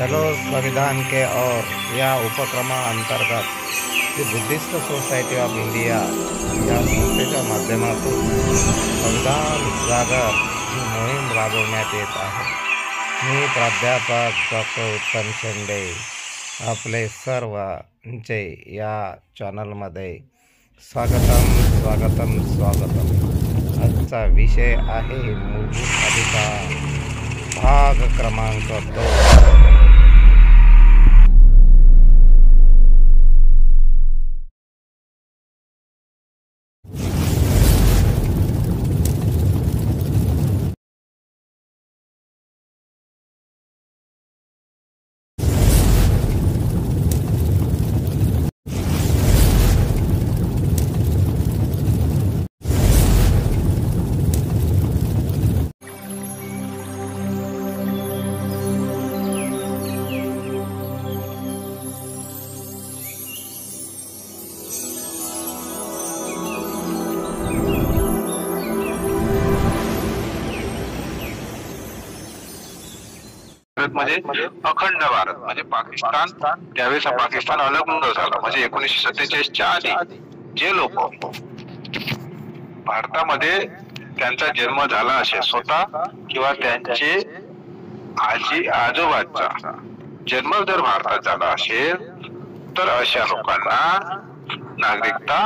चलो संविधान के और या उपक्रमाअंतर्गत दी बुद्धिस्ट सोसायटी ऑफ इंडिया या संस्थेच्या माध्यमातून संविधान जागर ही मोहीम राबवण्यात येत आहे। मी प्राध्यापक डॉक्टर उत्तम शेंडे आपले सर्वांचे या चॅनलमध्ये स्वागतम। आजचा विषय आहे मूलभूत अधिकार भाग क्रमांक 2। म्हणजे अखंड भारत म्हणजे पाकिस्तान, त्यावेळेस पाकिस्तान अलग झाला। म्हणजे 1947च्या आधी जे लोक भारतामध्ये त्यांचा जन्म झाला असेल स्वतः किंवा त्यांचे आजी आजोबांचा जन्म जर भारतात झाला असेल तर अशा लोकांना नागरिकता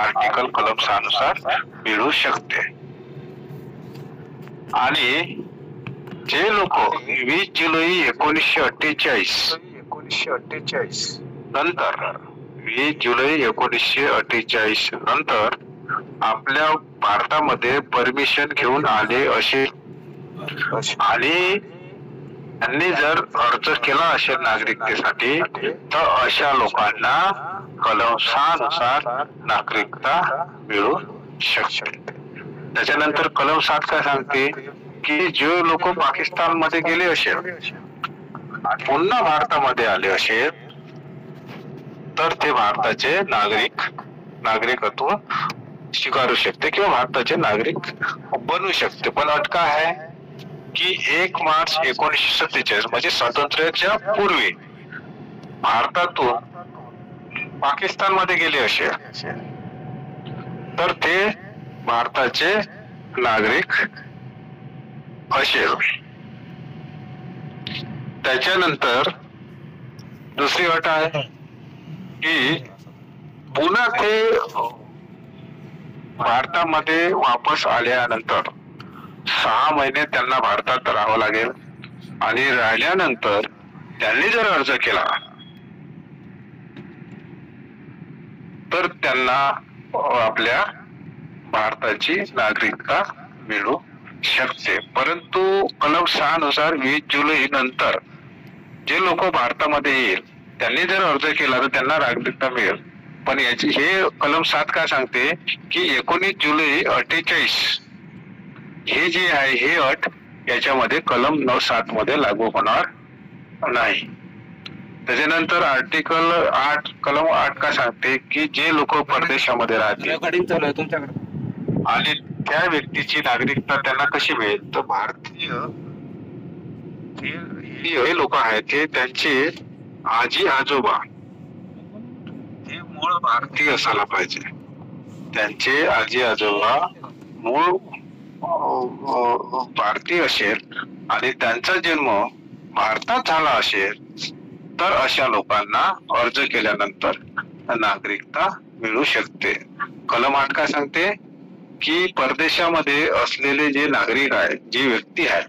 आर्टिकल कलम 6 नुसार मिळू शकते। आणि जे लोक 20 जुलै 1948 नंतर 20 जुलै 1948 नंतर आपल्या भारतामध्ये परमिशन घेऊन आले असे आणि त्यांनी जर अर्ज केला असेल नागरिकतेसाठी तर अशा लोकांना कलम 6 नुसार नागरिकता मिळू शकते। त्याच्यानंतर कलम 7 काय सांगते की जे लोक पाकिस्तान मध्ये गेले असेल पुन्हा भारतामध्ये आले असेल तर ते भारताचे नागरिकत्व स्वीकारू शकते किंवा भारताचे नागरिक बनू शकते। पण अट काय आहे की 1 मार्च 1947 म्हणजे स्वातंत्र्याच्या पूर्वी भारतातून पाकिस्तान मध्ये गेले असेल तर ते भारताचे नागरिक असेल। त्याच्यानंतर दुसरी अट आहे की पुन्हा ते भारतामध्ये वापस आल्यानंतर 6 महिने त्यांना भारतात राहावं लागेल आणि राहिल्यानंतर त्यांनी जर अर्ज केला तर त्यांना आपल्या भारताची नागरिकता मिळू शकते। परंतु कलम 6 नुसार 20 जुलै नंतर जे लोक भारतामध्ये येईल त्यांनी जर अर्ज केला तर त्यांना नागरिकता मिळेल। पण याची हे कलम 7 काय सांगते की 19 जुलै 48 हे जे आहे हे अट याच्यामध्ये कलम 7 मध्ये लागू होणार नाही। त्याच्यानंतर आर्टिकल 8 कलम 8 काय सांगते की जे लोक परदेशामध्ये राहतील आणि त्या व्यक्तीची नागरिकता त्यांना कशी मिळेल तर भारतीय हे लोक आहेत ते त्यांचे आजी आजोबा हे मूळ भारतीय असायला पाहिजे। त्यांचे आजी आजोबा मूळ भारतीय असेल आणि त्यांचा जन्म भारतात झाला असेल तर अशा लोकांना अर्ज केल्यानंतर नागरिकता मिळू शकते। कलम 8 काय सांगते की परदेशामध्ये असलेले जे नागरिक आहेत जे व्यक्ती आहेत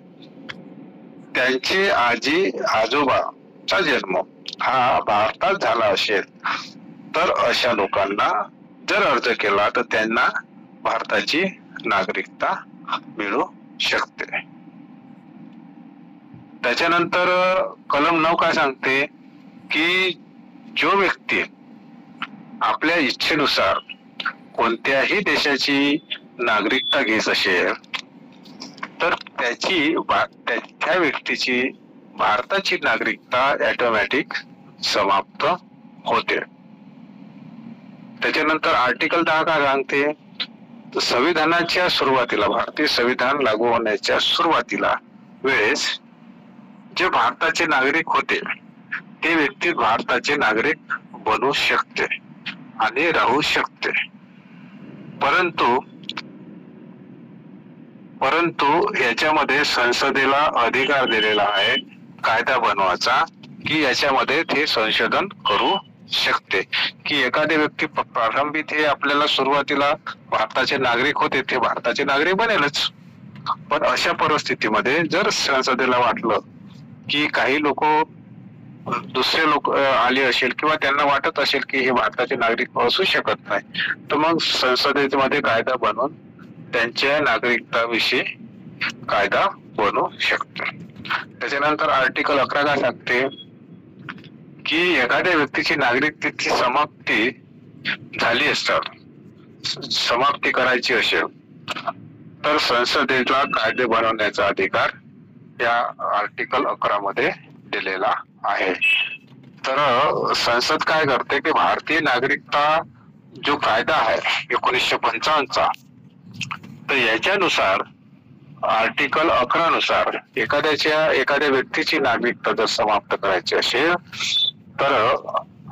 त्यांचे आजी आजोबाचा जन्म हा भारतात झाला असेल तर अशा लोकांना जर अर्ज केला तर त्यांना भारताची नागरिकता मिळू शकते। त्याच्यानंतर कलम 9 काय सांगते की जो व्यक्ती आपल्या इच्छेनुसार कोणत्याही देशाची नागरिकता घेत असेल तर त्या व्यक्तीची भारताची नागरिकता ऑटोमॅटिक समाप्त होते। त्याच्यानंतर आर्टिकल 10 काय सांगते संविधानाच्या सुरुवातीला भारतीय संविधान लागू होण्याच्या सुरुवातीला वेळेस जे भारताचे नागरिक होते ते व्यक्ती भारताचे नागरिक बनू शकते आणि राहू शकते. परंतु याच्यामध्ये संसदेला अधिकार दिलेला आहे कायदा बनवायचा की याच्यामध्ये ते संशोधन करू शकते की एखादी व्यक्ती प्रारंभी ते आपल्याला सुरुवातीला भारताचे नागरिक होते ते भारताचे नागरिक बनेलच. पण अशा परिस्थितीमध्ये जर संसदेला वाटलं की काही लोक दुसरे लोक आले असेल किंवा त्यांना वाटत असेल की हे भारताचे नागरिक असू शकत नाही, तर मग संसदेमध्ये कायदा बनवून त्यांच्या नागरिकताविषयी कायदा बनवू शकतो. त्याच्यानंतर आर्टिकल 11 काय सांगते की एखाद्या व्यक्तीची नागरिकतेची समाप्ती झाली असतात, समाप्ती करायची असेल तर संसदेला कायदे बनवण्याचा अधिकार या आर्टिकल 11 मध्ये दिलेला आहे. तर संसद काय करते की भारतीय नागरिकता जो कायदा आहे 1955चा, तर याच्यानुसार आर्टिकल 11 नुसार एखाद्या व्यक्तीची नागरिकता जर समाप्त करायची असेल तर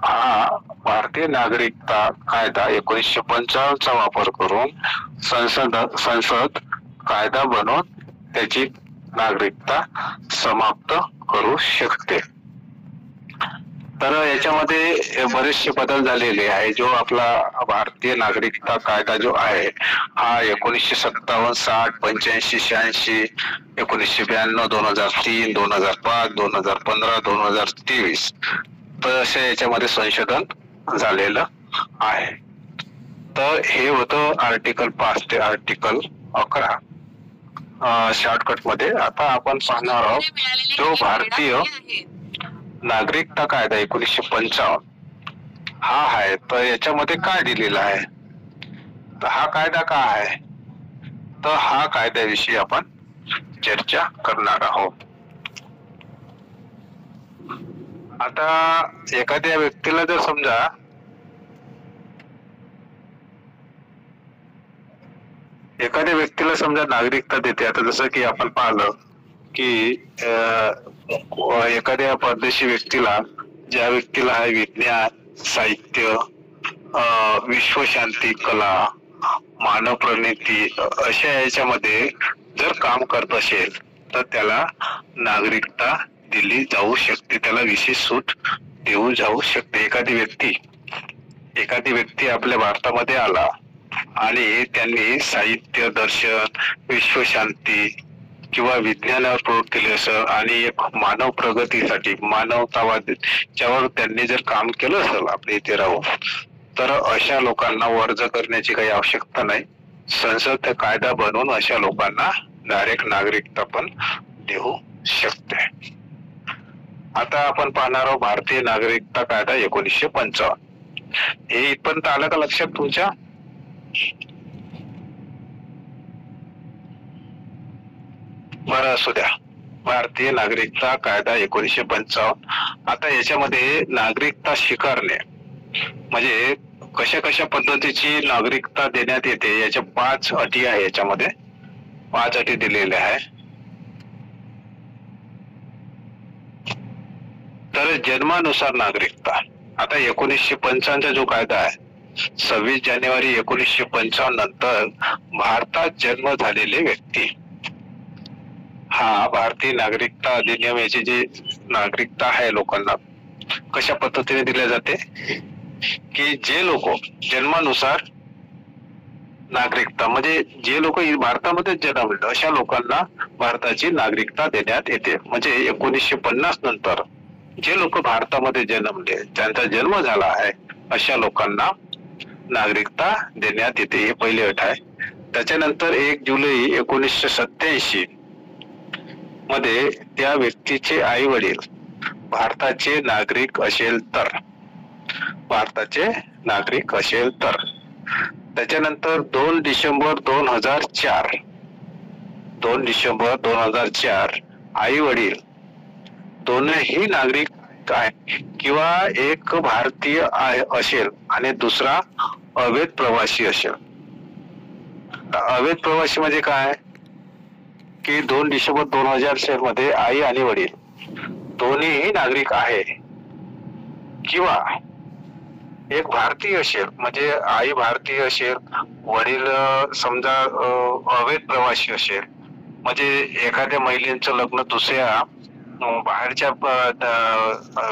हा भारतीय नागरिकता कायदा 1955चा वापर करून संसद कायदा बनवून त्याची नागरिकता समाप्त करू शकते. तर याच्यामध्ये बरेचसे बदल झालेले आहे. जो आपला भारतीय नागरिकता कायदा जो आहे हा 1957, 60, 85, 86, 1992, 2003, 2005, 2015, 2023 तर अशा याच्यामध्ये संशोधन झालेलं आहे. तर हे होतं आर्टिकल 5 ते आर्टिकल 11 शॉर्टकट मध्ये. आता आपण पाहणार आहोत जो भारतीय नागरिकता कायदा 1955 हा आहे, तर याच्यामध्ये काय दिलेलं आहे, तर हा कायदा काय आहे, तर हा कायद्याविषयी आपण चर्चा करणार आहोत. आता एखाद्या व्यक्तीला जर समजा नागरिकता देते, आता जसं की आपण पाहिलं की एखाद्या परदेशी व्यक्तीला, ज्या व्यक्तीला आहे विज्ञान, साहित्य, विश्वशांती, कला, मानव प्रणिती अशा याच्यामध्ये जर काम करत असेल तर त्याला नागरिकता दिली जाऊ शकते, त्याला विशेष सूट देऊ जाऊ शकते. एखादी व्यक्ती आपल्या भारतामध्ये आला आणि त्यांनी साहित्य, दर्शन, विश्वशांती किंवा विज्ञानावर प्रयोग केले असेल आणि एक मानव प्रगतीसाठी, मानवतावादावर त्यांनी जर काम केलं असेल आपल्या इथे राहून, तर अशा लोकांना वर्ज करण्याची काही आवश्यकता नाही. संसद कायदा बनवून अशा लोकांना डायरेक्ट नागरिकता पण देऊ शकते. आता आपण पाहणार आहोत भारतीय नागरिकता कायदा 1955. हे इथपर्यंत आलं का लक्षात तुमच्या? बरं असू द्या. भारतीय नागरिकता कायदा 1955. आता याच्यामध्ये नागरिकता स्वीकारणे म्हणजे कशा पद्धतीची नागरिकता देण्यात येते याच्या 5 अटी आहे. याच्यामध्ये 5 अटी दिलेल्या आहे. तर जन्मानुसार नागरिकता, आता 1955 जो कायदा आहे 26 जानेवारी 1955 नंतर भारतात जन्म झालेले व्यक्ती हा भारतीय नागरिकता अधिनियम याची जी नागरिकता आहे लोकांना कशा पद्धतीने दिल्या जाते की जे लोक जन्मानुसार नागरिकता म्हणजे जे लोक भारतामध्ये जन्मले अशा लोकांना भारताची नागरिकता देण्यात येते. म्हणजे 1950 नंतर जे लोक भारतामध्ये जन्मले, त्यांचा जन्म झाला आहे अशा लोकांना नागरिकता देण्यात येते. हे पहिली अट आहे. त्याच्यानंतर 1 जुलै 1987 मध्ये त्या व्यक्तीचे आई वडील भारताचे नागरिक असेल तर, त्याच्यानंतर 2 डिसेंबर 2004 आई वडील दोनही नागरिक आहे किंवा एक भारतीय असेल आणि दुसरा अवैध प्रवासी असेल. अवैध प्रवासी म्हणजे काय की 2 डिसेंबर 2004 मध्ये आई आणि वडील दोन्हीही नागरिक आहे किंवा एक भारतीय असेल, म्हणजे आई भारतीय असेल, वडील समजा अवैध प्रवासी असेल, म्हणजे एखाद्या महिलेचं लग्न दुसऱ्या बाहेरच्या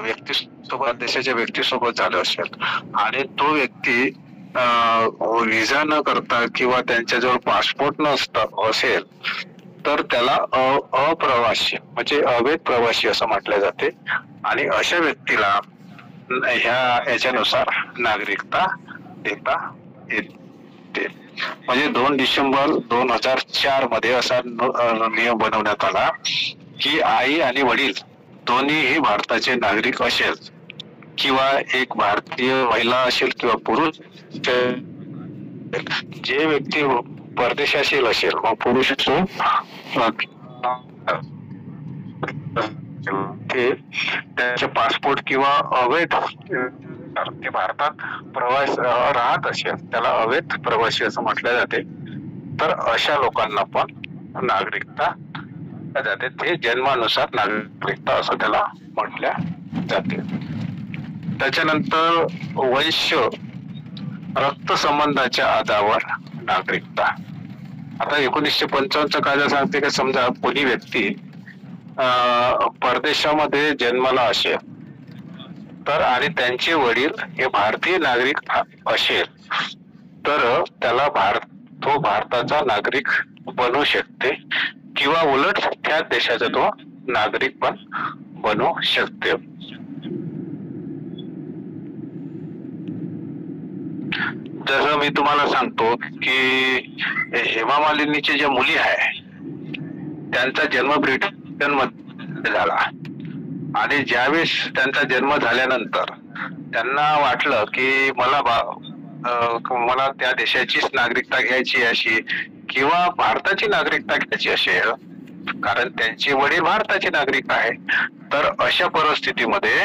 व्यक्तीसोबत, देशाच्या व्यक्तीसोबत झालं असेल आणि तो व्यक्ती विजा न करता किंवा त्यांच्याजवळ पासपोर्ट नसतं असेल तर त्याला अप्रवासी म्हणजे अवैध प्रवासी असं म्हटले जाते. आणि अशा व्यक्तीला याच्यानुसार नागरिकता देता येते. म्हणजे 2 डिसेंबर 2004 मध्ये असा नियम बनवण्यात आला की आई आणि वडील दोन्हीही भारताचे नागरिक असेल किंवा एक भारतीय महिला असेल किंवा पुरुष, जे व्यक्ती परदेशातील असेल मग पुरुष असो ते त्याचे पासपोर्ट किंवा अवैध ते भारतात प्रवास राहत असेल त्याला अवैध प्रवासी असं म्हटलं जाते. तर अशा लोकांना पण नागरिकता जाते, ते जन्मानुसार नागरिकता असं त्याला म्हटल्या जाते. त्याच्यानंतर वंश रक्त संबंधाच्या आधारावर नागरिकता. आता 1955 कायदा सांगते की समजा कोणी व्यक्ती परदेशामध्ये जन्माला असेल तर आणि त्यांचे वडील हे भारतीय नागरिक असेल तर त्याला तो भारताचा नागरिक बनू शकते किंवा उलट त्या देशाचा तो नागरिक पण बनू शकते. जसं मी तुम्हाला सांगतो की हेमा मालिनीच्या ज्या मुली आहे त्यांचा जन्म ब्रिटन मध्ये झाला आणि ज्यावेळेस त्यांचा जन्म झाल्यानंतर त्यांना वाटलं की मला त्या देशाचीच नागरिकता घ्यायची अशी किंवा भारताची नागरिकता घ्यायची असेल कारण त्यांचे वडील भारताचे नागरिक आहे. तर अशा परिस्थितीमध्ये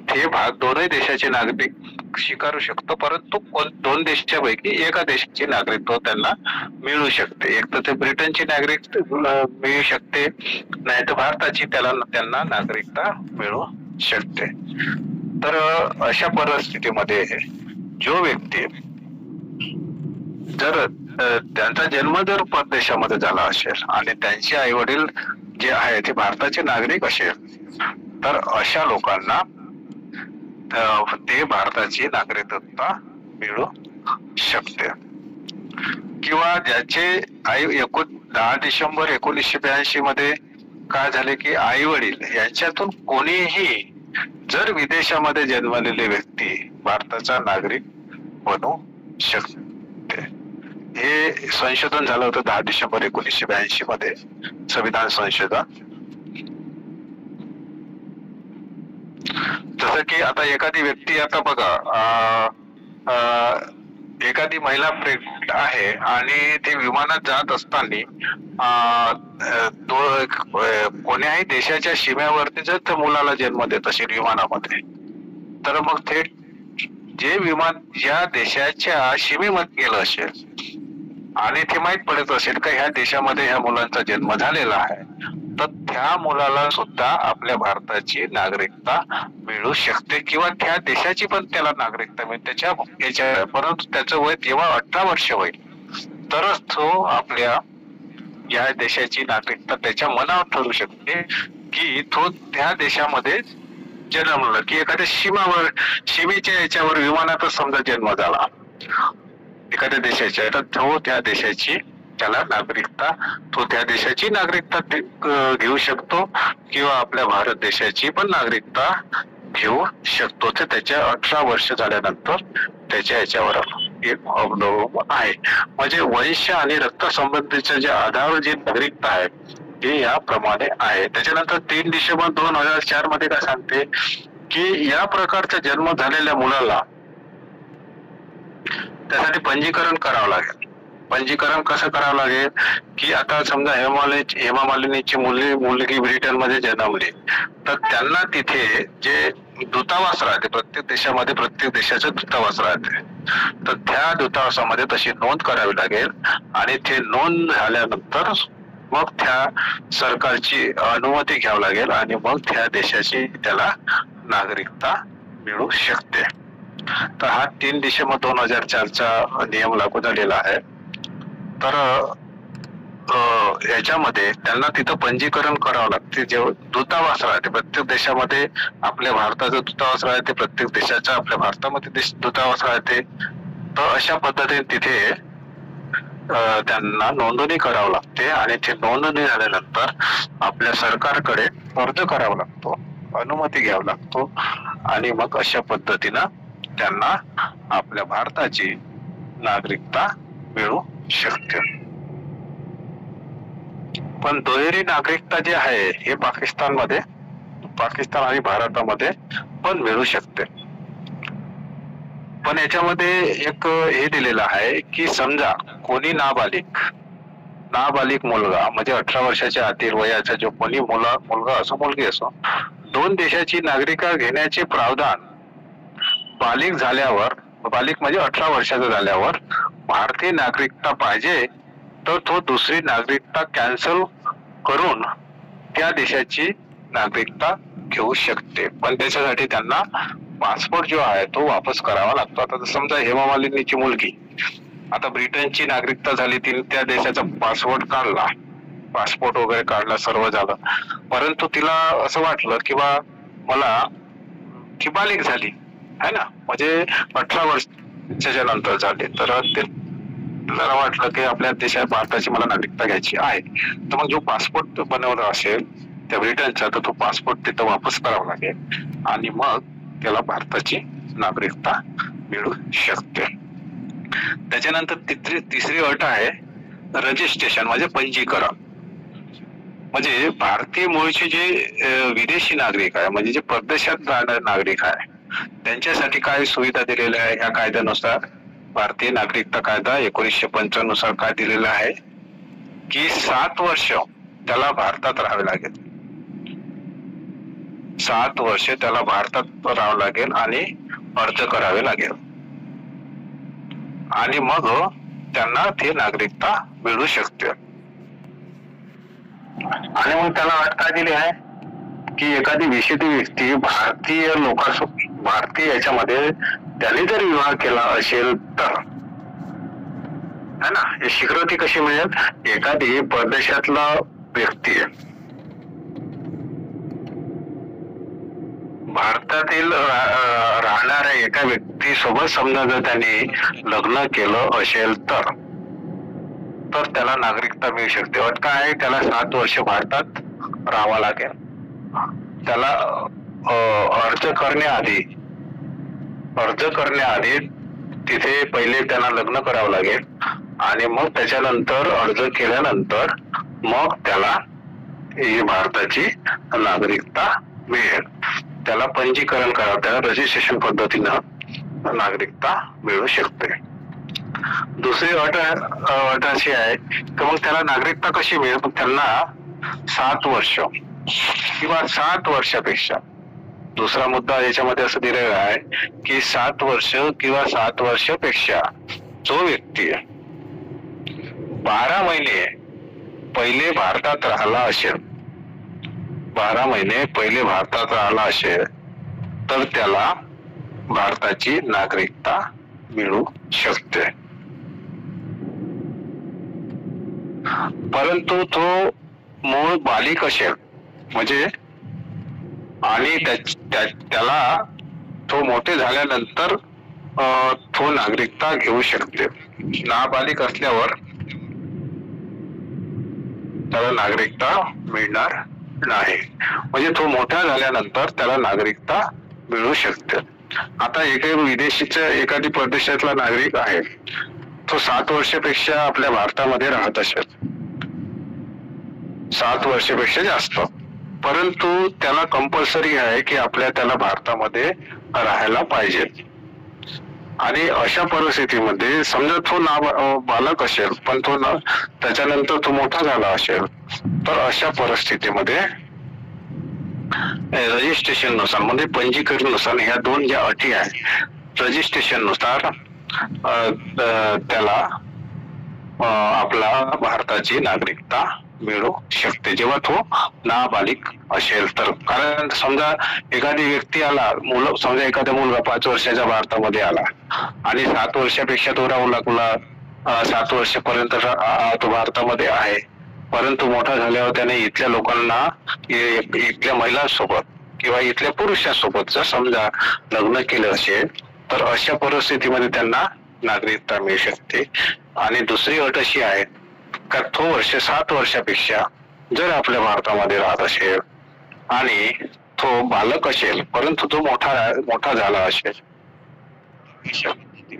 ते दोन्ही देशाचे नागरिक स्वीकारू शकतो, परंतु 2 देशापैकी एका देशाची नागरिकत्व त्यांना मिळू शकते. एक तर ते ब्रिटनची नागरिक मिळू शकते, नाही तर भारताची त्यांना नागरिकता मिळू शकते. तर अशा परिस्थितीमध्ये जो व्यक्ती जर त्यांचा जन्म जर परदेशामध्ये झाला असेल आणि त्यांचे आई वडील जे आहे ते भारताचे नागरिक असेल तर अशा लोकांना ते भारताची नागरिकता मिळू शकते. किंवा ज्याचे आई 10 डिसेंबर 1982 मध्ये काय झाले की आई वडील यांच्यातून कोणीही जर विदेशामध्ये जन्मलेले व्यक्ती भारताचा नागरिक बनू शकते. हे संशोधन झालं होतं 10 डिसेंबर 1982 मध्ये, संविधान संशोधन. जसं की आता एखादी व्यक्ती, आता बघा एखादी महिला प्रेग्नंट आहे आणि ते विमानात जात असताना कोण्याही देशाच्या सीमेवरती जर त्या मुलाला जन्म देत असेल विमानामध्ये तर मग थेट जे विमान या देशाच्या सीमेमध्ये गेलं असेल आणि ते माहित पडत असेल का ह्या देशामध्ये ह्या मुलांचा जन्म झालेला आहे तर त्या मुलाला सुद्धा आपल्या भारताची नागरिकता मिळू शकते किंवा त्या देशाची पण त्याला नागरिकता मिळते. परंतु त्याचं वय जेव्हा 18 वर्ष होईल तरच तो आपल्या या देशाची नागरिकता त्याच्या मनावर ठरू शकते की तो त्या देशामध्ये जन्मला की एखाद्या सीमेच्या याच्यावर विमानातच समजा जन्म झाला एखाद्या देशाच्या तर तो त्या देशाची त्याला नागरिकता तो त्या देशाची नागरिकता घेऊ शकतो किंवा आपल्या भारत देशाची पण नागरिकता घेऊ शकतो. तर त्याच्या 18 वर्ष झाल्यानंतर त्याच्या याच्यावर एक अवलंबून आहे. म्हणजे वंश आणि रक्त संबंधीच्या जे आधार जी नागरिकता आहे ते याप्रमाणे आहे. त्याच्यानंतर 3 डिसेंबर 2004 मध्ये काय सांगते की या प्रकारचा जन्म झालेल्या मुलाला त्यासाठी पंजीकरण करावं लागेल. पंजीकरण कसं करावं लागेल की आता समजा हेमा मालिनीची मुलगी ब्रिटन मध्ये जन्मली तर त्यांना तिथे जे दूतावास राहते प्रत्येक देशामध्ये प्रत्येक देशाचं दूतावास राहते तर त्या दूतावासामध्ये तशी नोंद करावी लागेल आणि ते नोंद झाल्यानंतर मग त्या सरकारची अनुमती घ्यावी लागेल आणि मग त्या देशाची त्याला नागरिकता मिळू शकते. तर हा 3 डिसेंबर 2004चा नियम लागू झालेला आहे. तर याच्यामध्ये त्यांना तिथं पंजीकरण करावं लागते. जे दूतावास राहते प्रत्येक देशामध्ये, आपल्या भारताचं दूतावास राहते, प्रत्येक देशाच्या आपल्या भारतामध्ये दूतावास राहते. तर अशा पद्धतीने तिथे त्यांना नोंदणी करावी लागते आणि ते नोंदणी झाल्यानंतर आपल्या सरकारकडे अर्ज करावा लागतो, अनुमती घ्यावी लागतो आणि मग अशा पद्धतीनं त्यांना आपल्या भारताची नागरिकता मिळू शकते. पण दुहेरी नागरिकता जी आहे हे पाकिस्तान आणि भारतामध्ये पण मिळू शकते. पण याच्यामध्ये एक हे दिलेलं आहे की समजा कोणी नाबालिक मुलगा म्हणजे 18 वर्षाच्या आतील वयाचा जो कोणी मुलगा असो मुलगी असो, 2 देशाची नागरिकता घेण्याचे प्रावधान बालिक म्हणजे 18 वर्षाचा झाल्यावर भारतीय नागरिकता पाहिजे तर तो दुसरी नागरिकता कॅन्सल करून त्या देशाची नागरिकता घेऊ शकते. पण त्याच्यासाठी त्यांना पासपोर्ट जो आहे तो वापस करावा लागतो. आता समजा हेमा मालिनीची मुलगी आता ब्रिटनची नागरिकता झाली, तिने त्या देशाचा पासपोर्ट वगैरे काढला, सर्व झालं, परंतु तिला असं वाटलं की बा मला ती बालिक झाली है ना, म्हणजे 18 वर्षाच्या नंतर झाली, तर त्याला वाटलं की आपल्या देशात भारताची मला नागरिकता घ्यायची आहे. तर मग जो पासपोर्ट बनवला असेल त्या ब्रिटनचा, तर तो पासपोर्ट तिथं वापस करावा लागेल आणि मग त्याला भारताची नागरिकता मिळू शकते. त्याच्यानंतर तिसरी अट आहे रजिस्ट्रेशन म्हणजे पंजीकरण. म्हणजे भारतीय मूळचे जे विदेशी नागरिक आहे म्हणजे जे परदेशात राहणारे नागरिक आहे त्यांच्यासाठी काय सुविधा दिलेल्या आहे या कायद्यानुसार, भारतीय नागरिकता कायदा 1995 नुसार काय दिलेलं आहे की 7 वर्ष त्याला भारतात राहावे लागेल. 7 वर्ष त्याला भारतात राहावं लागेल आणि अर्ज करावे लागेल आणि मग त्यांना ती नागरिकता मिळू शकते. आणि मग त्याला अट काय दिली आहे की एखादी विशिष्ट व्यक्ती भारतीय याच्यामध्ये त्याने जर विवाह केला असेल तर है ना, हे स्वीकृती कशी मिळेल, एखादी परदेशातला व्यक्ती भारतातील राहणाऱ्या एका व्यक्ती सोबत समजा जर त्यांनी लग्न केलं असेल तर त्याला नागरिकता मिळू शकते. अट काय आहे, त्याला 7 वर्ष भारतात राहावं लागेल. त्याला अर्ज करण्याआधी तिथे पहिले त्यांना लग्न करावं लागेल आणि मग त्याच्यानंतर अर्ज केल्यानंतर मग त्याला ही भारताची नागरिकता मिळेल. त्याला पंजीकरण करावं, त्याला रजिस्ट्रेशन पद्धतीनं नागरिकता मिळू शकते. दुसरी अट अशी आहे की मग त्याला नागरिकता कशी मिळेल, मग त्यांना 7 वर्ष किंवा 7 वर्षापेक्षा, दुसरा मुद्दा याच्यामध्ये असं दिलेला आहे की 7 वर्ष किंवा 7 वर्षापेक्षा जो व्यक्ती 12 महिने पहिले भारतात राहिला असेल, 12 महिने पहिले भारतात राहिला असेल तर त्याला भारताची नागरिकता मिळू शकते. परंतु तो मूळ बालिक असेल म्हणजे आणि त्याला तो मोठे झाल्यानंतर तो नागरिकता घेऊ शकते. नाबालिक असल्यावर त्याला नागरिकता मिळणार नाही, म्हणजे तो मोठा झाल्यानंतर त्याला नागरिकता मिळू शकते. आता एखादी परदेशातला नागरिक आहे, तो 7 वर्षापेक्षा आपल्या भारतामध्ये राहत असेल, 7 वर्षापेक्षा जास्त, परंतु त्याला कंपल्सरी आहे की त्याला भारतामध्ये राहायला पाहिजे. आणि अशा परिस्थितीमध्ये समजा तो बालक असेल पण त्याच्यानंतर तो मोठा झाला असेल तर अशा परिस्थितीमध्ये रजिस्ट्रेशन नुसार म्हणजे पंजीकरण नुसार ह्या 2 ज्या अटी आहेत, रजिस्ट्रेशन नुसार त्याला आपला भारताची नागरिकता मिळू शकते जेव्हा तो नाबालिग असेल तर. कारण समजा एखादी व्यक्ती आला, समजा एखादा मुलगा 5 वर्षाच्या भारतामध्ये आला आणि 7 वर्षापेक्षा तो राहू लागला, 7 वर्षापर्यंत तो भारतामध्ये आहे, परंतु मोठा झाल्यावर त्याने इथल्या लोकांना, इथल्या महिलांसोबत किंवा इथल्या पुरुषांसोबत जर समजा लग्न केलं असेल तर अशा परिस्थितीमध्ये त्यांना नागरिकता मिळू शकते. आणि दुसरी अट अशी आहे का तो 7 वर्षापेक्षा जर आपल्या भारतामध्ये राहत असेल आणि तो बालक असेल परंतु तो मोठा झाला असेल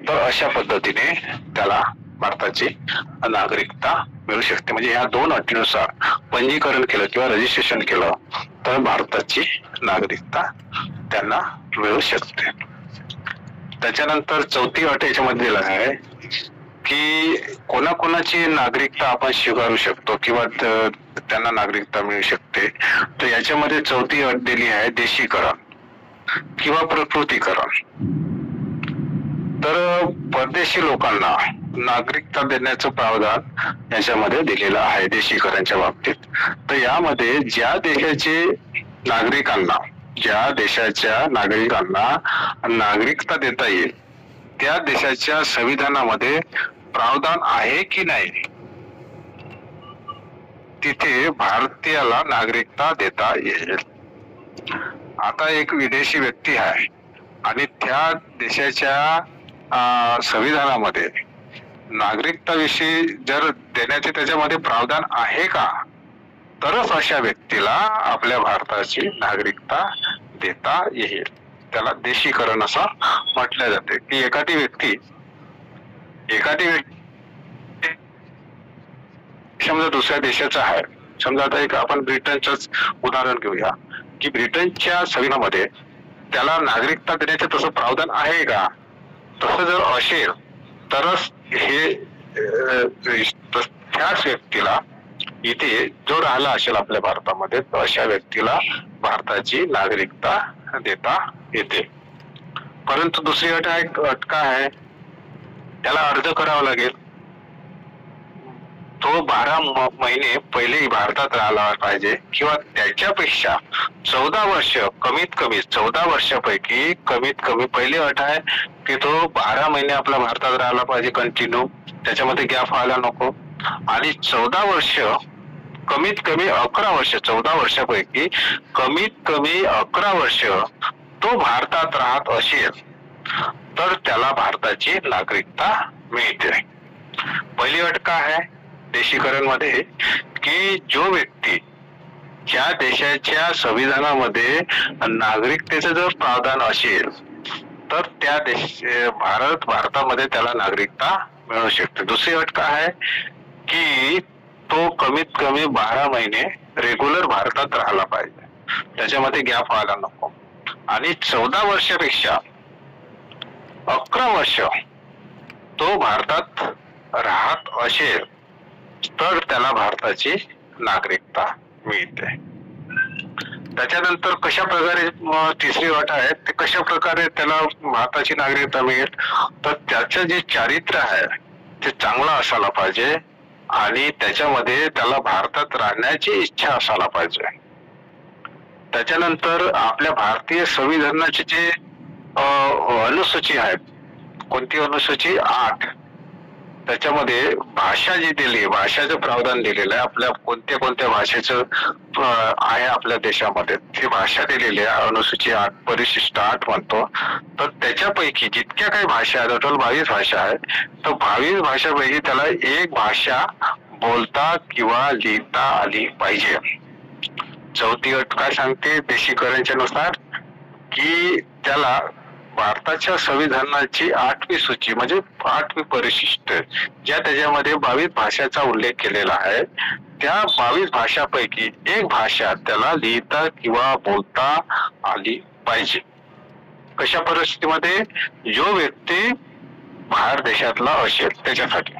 तर अशा पद्धतीने त्याला भारताची नागरिकता मिळू शकते. म्हणजे ह्या 2 अटीनुसार पंजीकरण केलं किंवा रजिस्ट्रेशन केलं तर भारताची नागरिकता त्यांना मिळू शकते. त्याच्यानंतर 4थी अट याच्यामध्ये दिला आहे की कोणाकोणाची नागरिकता आपण स्वीकारू शकतो किंवा त्यांना नागरिकता मिळू शकते. तर याच्यामध्ये 4थी अट दिली आहे देशीकरण किंवा प्रकृतीकरण. तर परदेशी लोकांना नागरिकता देण्याचं प्रावधान याच्यामध्ये दिलेलं आहे देशीकरणच्या बाबतीत. तर यामध्ये ज्या देशाच्या नागरिकांना नागरिकता देता येईल त्या देशाच्या संविधानामध्ये प्रावधान आहे की नाही तिथे भारतीयाला नागरिकता देता येईल. आता एक विदेशी व्यक्ती आहे आणि त्या देशाच्या संविधानामध्ये नागरिकताविषयी जर देण्याचे त्याच्यामध्ये प्रावधान आहे का तरच अशा व्यक्तीला आपल्या भारताची नागरिकता देता येईल. त्याला देशीकरण असं म्हटलं जाते की एखादी व्यक्ती समजा दुसऱ्या देशाचा आहे, समजा आता एक आपण ब्रिटनचंच उदाहरण घेऊया की ब्रिटनच्या संविधानामध्ये त्याला नागरिकता देण्याचे तसं प्रावधान आहे का. तसं जर असेल तरच हे त्याच व्यक्तीला इथे जो राहिला असेल आपल्या भारतामध्ये तर अशा व्यक्तीला भारताची नागरिकता देता येते. परंतु दुसरी अट काय आहे, त्याला अर्ज करावा लागेल. तो 12 महिने पहिले भारतात राहिला पाहिजे किंवा त्याच्यापेक्षा 14 वर्ष कमीत कमी 14 वर्षापैकी कमीत कमी पहिली अट आहे की तो 12 महिने आपल्या भारतात राहिला पाहिजे कंटिन्यू, त्याच्यामध्ये गॅप व्हायला नको. आणि 14 वर्ष कमीत कमी 11 वर्ष 14 वर्षापैकी कमीत कमी 11 वर्ष तो भारतात राहत असेल तर त्याला भारताची नागरिकता मिळते. पहिली अट काय आहे देशीकरण मध्ये की जो व्यक्ती ज्या देशाच्या संविधानामध्ये नागरिकतेचं जर प्रावधान असेल तर त्या भारतामध्ये त्याला नागरिकता मिळू शकते. दुसरी अट काय आहे की तो कमीत कमी 12 महिने रेग्युलर भारतात राहिला पाहिजे, त्याच्यामध्ये गॅप व्हायला नको. आणि 14 वर्षापेक्षा 11 वर्ष तो भारतात राहत असेल तर त्याला भारताची नागरिकता मिळते. त्याच्यानंतर कशा प्रकारे तिसरी अट आहे ते कशा प्रकारे त्याला भारताची नागरिकता मिळेल तर त्याचं जे चारित्र्य आहे ते चांगलं असायला पाहिजे आणि त्याच्यामध्ये त्याला भारतात राहण्याची इच्छा असायला पाहिजे. त्याच्यानंतर आपल्या भारतीय संविधानाची जे अनुसूची आहे, कोणती अनुसूची 8, त्याच्यामध्ये भाषा जी दिली आहे, भाषाचं प्रावधान दिलेलं आहे. आपल्या कोणत्या कोणत्या भाषेचं आहे आपल्या देशामध्ये ती भाषा दिलेली आहे. अनुसूची 8 परिशिष्ट 8 म्हणतो. तर त्याच्यापैकी जितक्या काही भाषा आहेत, टोटल 22 भाषा आहेत, तर 22 भाषापैकी त्याला एक भाषा बोलता किंवा लिहिता आली पाहिजे. 4थी अट काय सांगते देशीकरणच्या नुसार की त्याला भारताच्या संविधानाची 8वी सूची म्हणजे 8वी परिशिष्ट ज्या त्याच्यामध्ये 22 भाषाचा उल्लेख केलेला आहे त्या 22 भाषापैकी एक भाषा त्याला लिहिता किंवा बोलता आली पाहिजे. कशा परिस्थितीमध्ये जो व्यक्ती बाहेर देशातला असेल त्याच्यासाठी.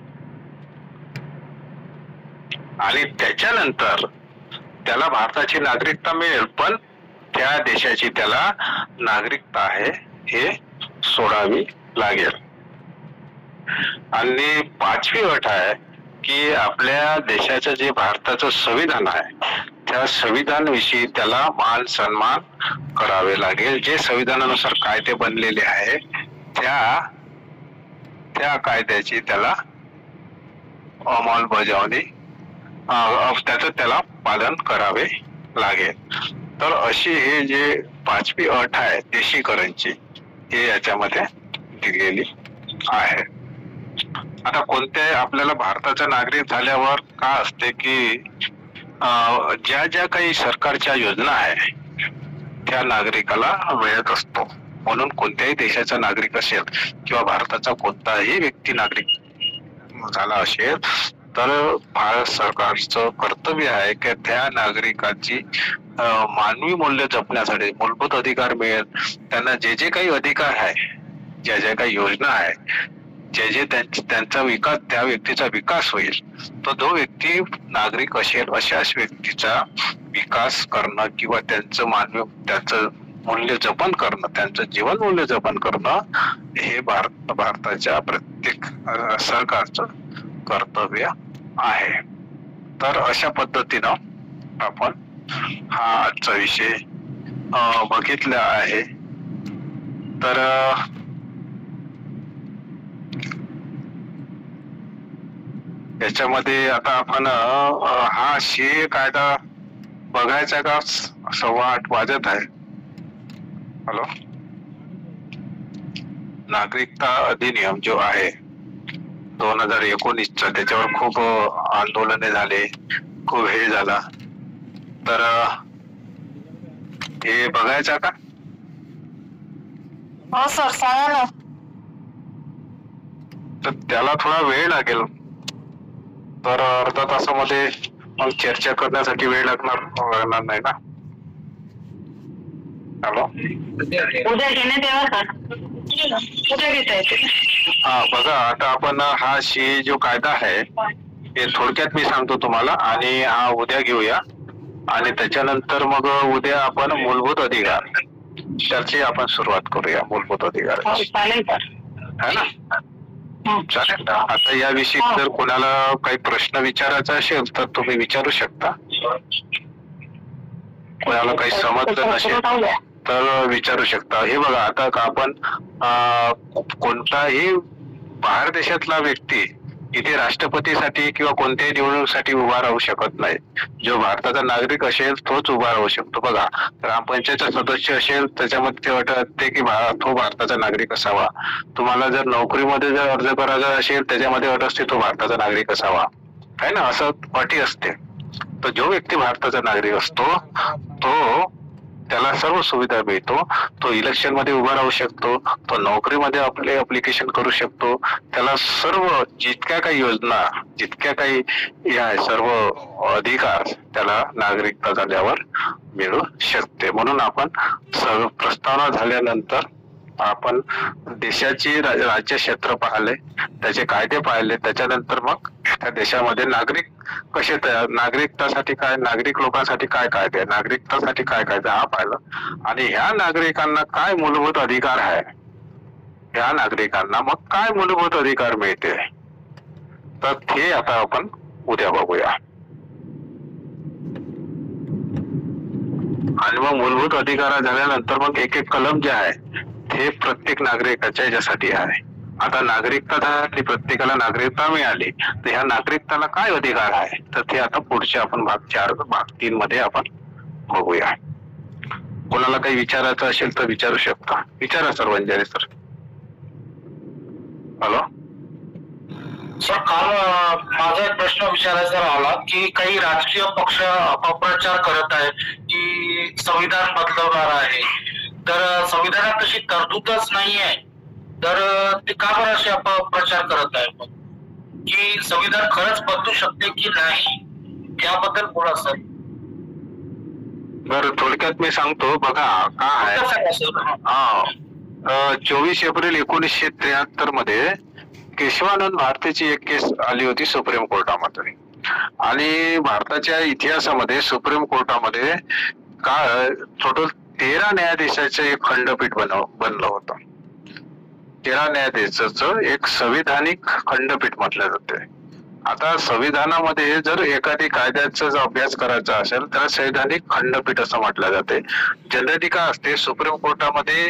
आणि त्याच्यानंतर त्याला भारताची नागरिकता मिळेल पण त्या देशाची त्याला नागरिकता आहे हे सोडावी लागेल. आणि 5वी अट आहे की आपल्या देशाचं जे भारताचं संविधान आहे त्या संविधान विषयी त्याला मान सन्मान करावे लागेल. जे संविधानानुसार कायदे बनलेले आहे त्या कायद्याची त्याला अंमलबजावणी त्याचं त्याला पालन करावे लागेल. तर अशी हे जे 5वी अट आहे देशीकरणची हे याच्यामध्ये दिलेली आहे. आता कोणत्या आपल्याला भारताचा नागरिक झाल्यावर काय असते की ज्या ज्या काही सरकारच्या योजना आहे त्या नागरिकाला मिळत असतो. म्हणून कोणत्याही देशाचा नागरिक असेल किंवा भारताचा कोणताही व्यक्ती नागरिक झाला असेल तर भारत सरकारचं कर्तव्य आहे की त्या नागरिकाची मानवी मूल्य जपण्यासाठी मूलभूत अधिकार मिळेल. त्यांना जे जे काही अधिकार आहे, ज्या ज्या काही योजना आहे, जे जे त्यांचा विकास, त्या व्यक्तीचा विकास होईल, तो जो व्यक्ती नागरिक असेल अशाच व्यक्तीचा विकास करणं किंवा त्यांचं मूल्य जपन करणं, त्यांचं जीवन मूल्य जपन करणं हे भारताच्या प्रत्येक सरकारचं कर्तव्य आहे. तर अशा पद्धतीनं आपण हा आजचा विषय बघितला आहे. तर याच्यामध्ये आता आपण हा कायदा बघायचा का? 8:15 वाजत आहे. हॅलो, नागरिकता अधिनियम जो आहे 2019चा त्याच्यावर खूप आंदोलने झाले, खूप हे झाला. तर हे बघायचा का? हो सर, सांगा ना. तर त्याला थोडा वेळ लागेल. तर अर्धा तासामध्ये मग चर्चा करण्यासाठी वेळ लागणार नाही ना. हॅलो, उद्या घेण्यात येणार का? उद्या घेता येते. हा बघा, आता आपण हा जो कायदा आहे हे थोडक्यात मी सांगतो तुम्हाला आणि हा उद्या घेऊया आणि त्याच्यानंतर मग उद्या आपण मूलभूत अधिकार त्याची आपण सुरुवात करूया. मूलभूत अधिकार चालेल सर, है ना? चालेल. आता याविषयी जर कोणाला काही प्रश्न विचारायचा असेल तर तुम्ही विचारू शकता. कोणाला काही समजलं नसेल तर विचारू शकता. हे बघा, आता आपण कोणताही बाहेर देशातला व्यक्ती इथे राष्ट्रपतीसाठी किंवा कोणत्याही निवडणुकीसाठी उभा राहू शकत नाही. जो भारताचा नागरिक असेल तोच उभा राहू शकतो. बघा, ग्रामपंचायतचा सदस्य असेल त्याच्यामध्ये ते अट असते की तो भारताचा नागरिक असावा. तुम्हाला जर नोकरीमध्ये जर अर्ज करायचा असेल त्याच्यामध्ये अट असते तो भारताचा नागरिक असावा, है ना? असं अटी असते. तर जो व्यक्ती भारताचा नागरिक असतो तो त्याला सर्व सुविधा मिळतो. तो इलेक्शन मध्ये उभा राहू शकतो, तो नोकरीमध्ये आपले अप्लिकेशन करू शकतो. त्याला सर्व जितक्या काही योजना, जितक्या काही सर्व अधिकार त्याला नागरिकता झाल्यावर मिळू शकते. म्हणून आपण सर्व प्रस्तावना झाल्यानंतर आपण देशाची राज्य क्षेत्र पाहिले, त्याचे कायदे पाहिले, त्याच्यानंतर मग त्या देशामध्ये नागरिक कसे तयार, नागरिकतासाठी काय, नागरिक लोकांसाठी काय कायदे, नागरिकतासाठी काय कायदे हा पाहिलं आणि ह्या नागरिकांना काय मूलभूत अधिकार आहे, ह्या नागरिकांना मग काय मूलभूत अधिकार मिळते, तर ते आता आपण उद्या बघूया. आणि मग मूलभूत अधिकार झाल्यानंतर मग एक एक कलम जे आहे ते प्रत्येक नागरिकाच्या याच्यासाठी आहे. आता नागरिकता झाली, प्रत्येकाला नागरिकता मिळाली, तर ह्या नागरिकताला काय अधिकार आहे तर ते आता पुढच्या आपण भाग 4 भाग 3 मध्ये आपण बघूया. कोणाला काही विचारायचं असेल तर विचारू शकता. विचारा सर्वांनी. सर हॅलो सर, काल माझा एक प्रश्न विचारायचा राहिला की काही राजकीय पक्ष अपप्रचार करत आहेत की संविधान बदलवणार आहे, तर संविधानात तशी तरतूदच नाही आहे, तर ते का बरं असे अपप्रचार करत आहे की संविधान खरंच बदलू शकते की नाही, याबद्दल बोला सर. बरं, थोडक्यात मी सांगतो. बघा काय आहे, 24 एप्रिल 1973 मध्ये केशवानंद भारतीची एक केस आली होती सुप्रीम कोर्टामध्ये आणि भारताच्या इतिहासामध्ये सुप्रीम कोर्टामध्ये टोटल 13 न्यायाधीशाचं एक खंडपीठ बनलं होतं. 13 न्यायाधीशाचं एक संविधानिक खंडपीठ म्हटलं जाते आता संविधानामध्ये जर एखादी कायद्याचा जर अभ्यास करायचा असेल तर संवैधानिक खंडपीठ असं म्हटलं जाते. जनरली काय असते, सुप्रीम कोर्टामध्ये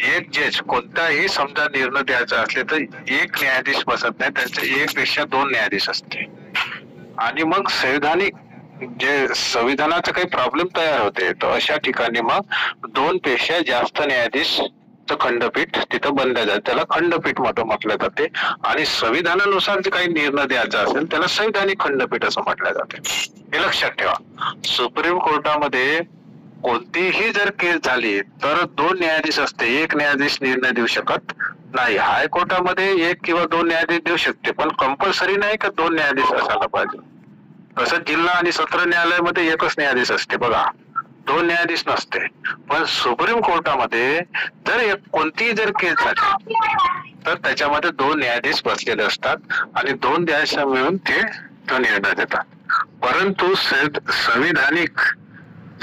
एक जज कोणताही समजा निर्णय द्यायचा असले तर एक न्यायाधीश बसत नाही, त्यांचे एक पेक्षा दोन न्यायाधीश असते. आणि मग संवैधानिक जे संविधानाचा काही प्रॉब्लेम तयार होते तर अशा ठिकाणी मग दोन पेक्षा जास्त न्यायाधीश खंडपीठ तिथं बनल्या जाते, त्याला खंडपीठ म्हटलं जाते. आणि संविधानानुसार जे काही निर्णय द्यायचा असेल त्याला संवैधानिक खंडपीठ असं म्हटलं जाते. हे लक्षात ठेवा. सुप्रीम कोर्टामध्ये कोणतीही जर केस झाली तर दोन न्यायाधीश असते, एक न्यायाधीश निर्णय देऊ शकत नाही. हायकोर्टामध्ये एक किंवा दोन न्यायाधीश देऊ शकते, पण कंपल्सरी नाही का दोन न्यायाधीश असायला पाहिजे. तसंच जिल्हा आणि सत्र न्यायालयामध्ये एकच न्यायाधीश असते बघा, दोन न्यायाधीश नसते. पण सुप्रीम कोर्टामध्ये जर कोणतीही जर केस झाली तर त्याच्यामध्ये दोन न्यायाधीश बसलेले असतात आणि दोन न्यायाधीश मिळून ते तो निर्णय देतात. परंतु संविधानिक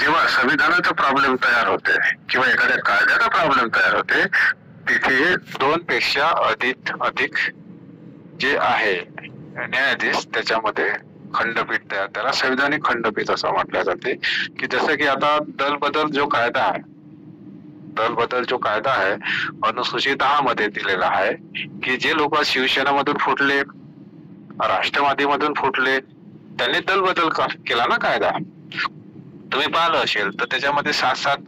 जेव्हा संविधानाचा प्रॉब्लेम तयार होते किंवा एखाद्या कायद्याचा प्रॉब्लेम तयार होते तिथे दोन पेक्षा अधिक जे आहे न्यायाधीश त्याच्यामध्ये खंडपीठ तयार, त्याला संवैधानिक खंडपीठ असं म्हटलं जाते. की जसं की आता दलबदल जो कायदा आहे अनुसूचित 10 मध्ये दिलेला आहे की जे लोक शिवसेनेमधून फुटले, राष्ट्रवादीमधून फुटले, त्यांनी दलबदल केला ना कायदा. तुम्ही पाहिलं असेल तर त्याच्यामध्ये 7-7,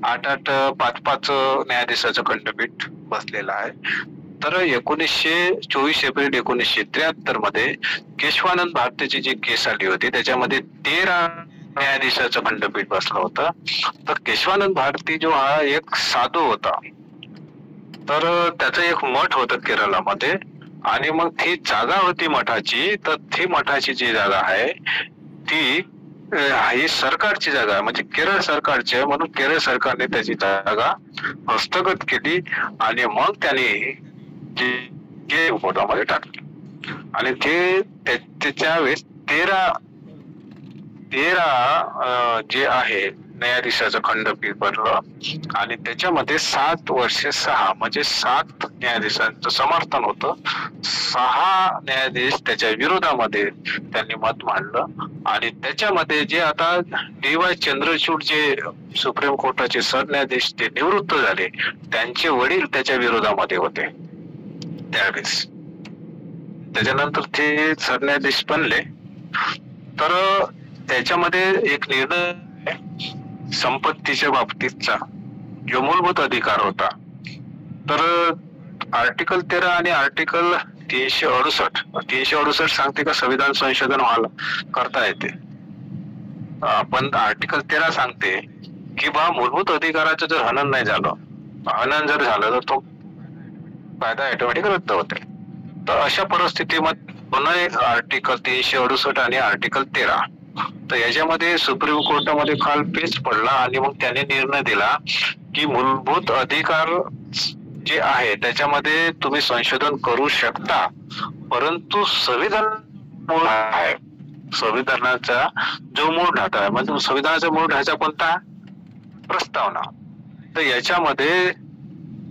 8-8, 5-5 न्यायाधीशाचं खंडपीठ बसलेलं आहे. तर 24 एप्रिल 1973 मध्ये केशवानंद भारतीची जी केस आली होती त्याच्यामध्ये 13 न्यायाधीशाचं खंडपीठ बसलं होतं. तर केशवानंद भारती जो हा एक साधू होता, तर त्याचं एक मठ होतं केरळामध्ये आणि मग ती जागा होती मठाची, तर ती मठाची जी जागा आहे ती ही सरकारची जागा आहे, म्हणजे केरळ सरकारची आहे. म्हणून केरळ सरकारने त्याची जागा हस्तगत केली आणि मग त्याने कोर्टामध्ये टाकले आणि त्याच्या वेळेस 13 जे आहे न्यायाधीशाचं खंडपीठ बनलं आणि त्याच्यामध्ये 7 वर्षे 6 म्हणजे 7 न्यायाधीशांचं समर्थन होतं. 6 न्यायाधीश त्याच्या विरोधामध्ये त्यांनी मत मांडलं आणि त्याच्यामध्ये जे आता DY चंद्रचूड जे सुप्रीम कोर्टाचे सरन्यायाधीश ते निवृत्त झाले, त्यांचे वडील त्याच्या विरोधामध्ये होते त्यावेळेस. त्याच्यानंतर ते सरन्यायाधीश बनले. तर त्याच्यामध्ये एक निर्णय संपत्तीच्या बाबतीतचा जो मूलभूत अधिकार होता, तर आर्टिकल 13 आणि आर्टिकल 368 सांगते का संविधान संशोधन करता येते. पण आर्टिकल 13 सांगते की बा मूलभूत अधिकाराचं जर हनन नाही झालं, हनन जर झालं तर तो कायदा ऑटोमॅटिक रद्द होते. तर अशा परिस्थितीमध्ये पुन्हा आर्टिकल 368 आणि आर्टिकल 13 तर याच्यामध्ये सुप्रीम कोर्टामध्ये काल पेच पडला आणि मग त्याने निर्णय दिला की मूलभूत अधिकार जे आहे त्याच्यामध्ये तुम्ही संशोधन करू शकता, परंतु संविधान आहे, संविधानाचा जो मूळ ढाचा आहे, म्हणजे संविधानाचा मूळ ढाचा कोणता, प्रस्तावना, तर याच्यामध्ये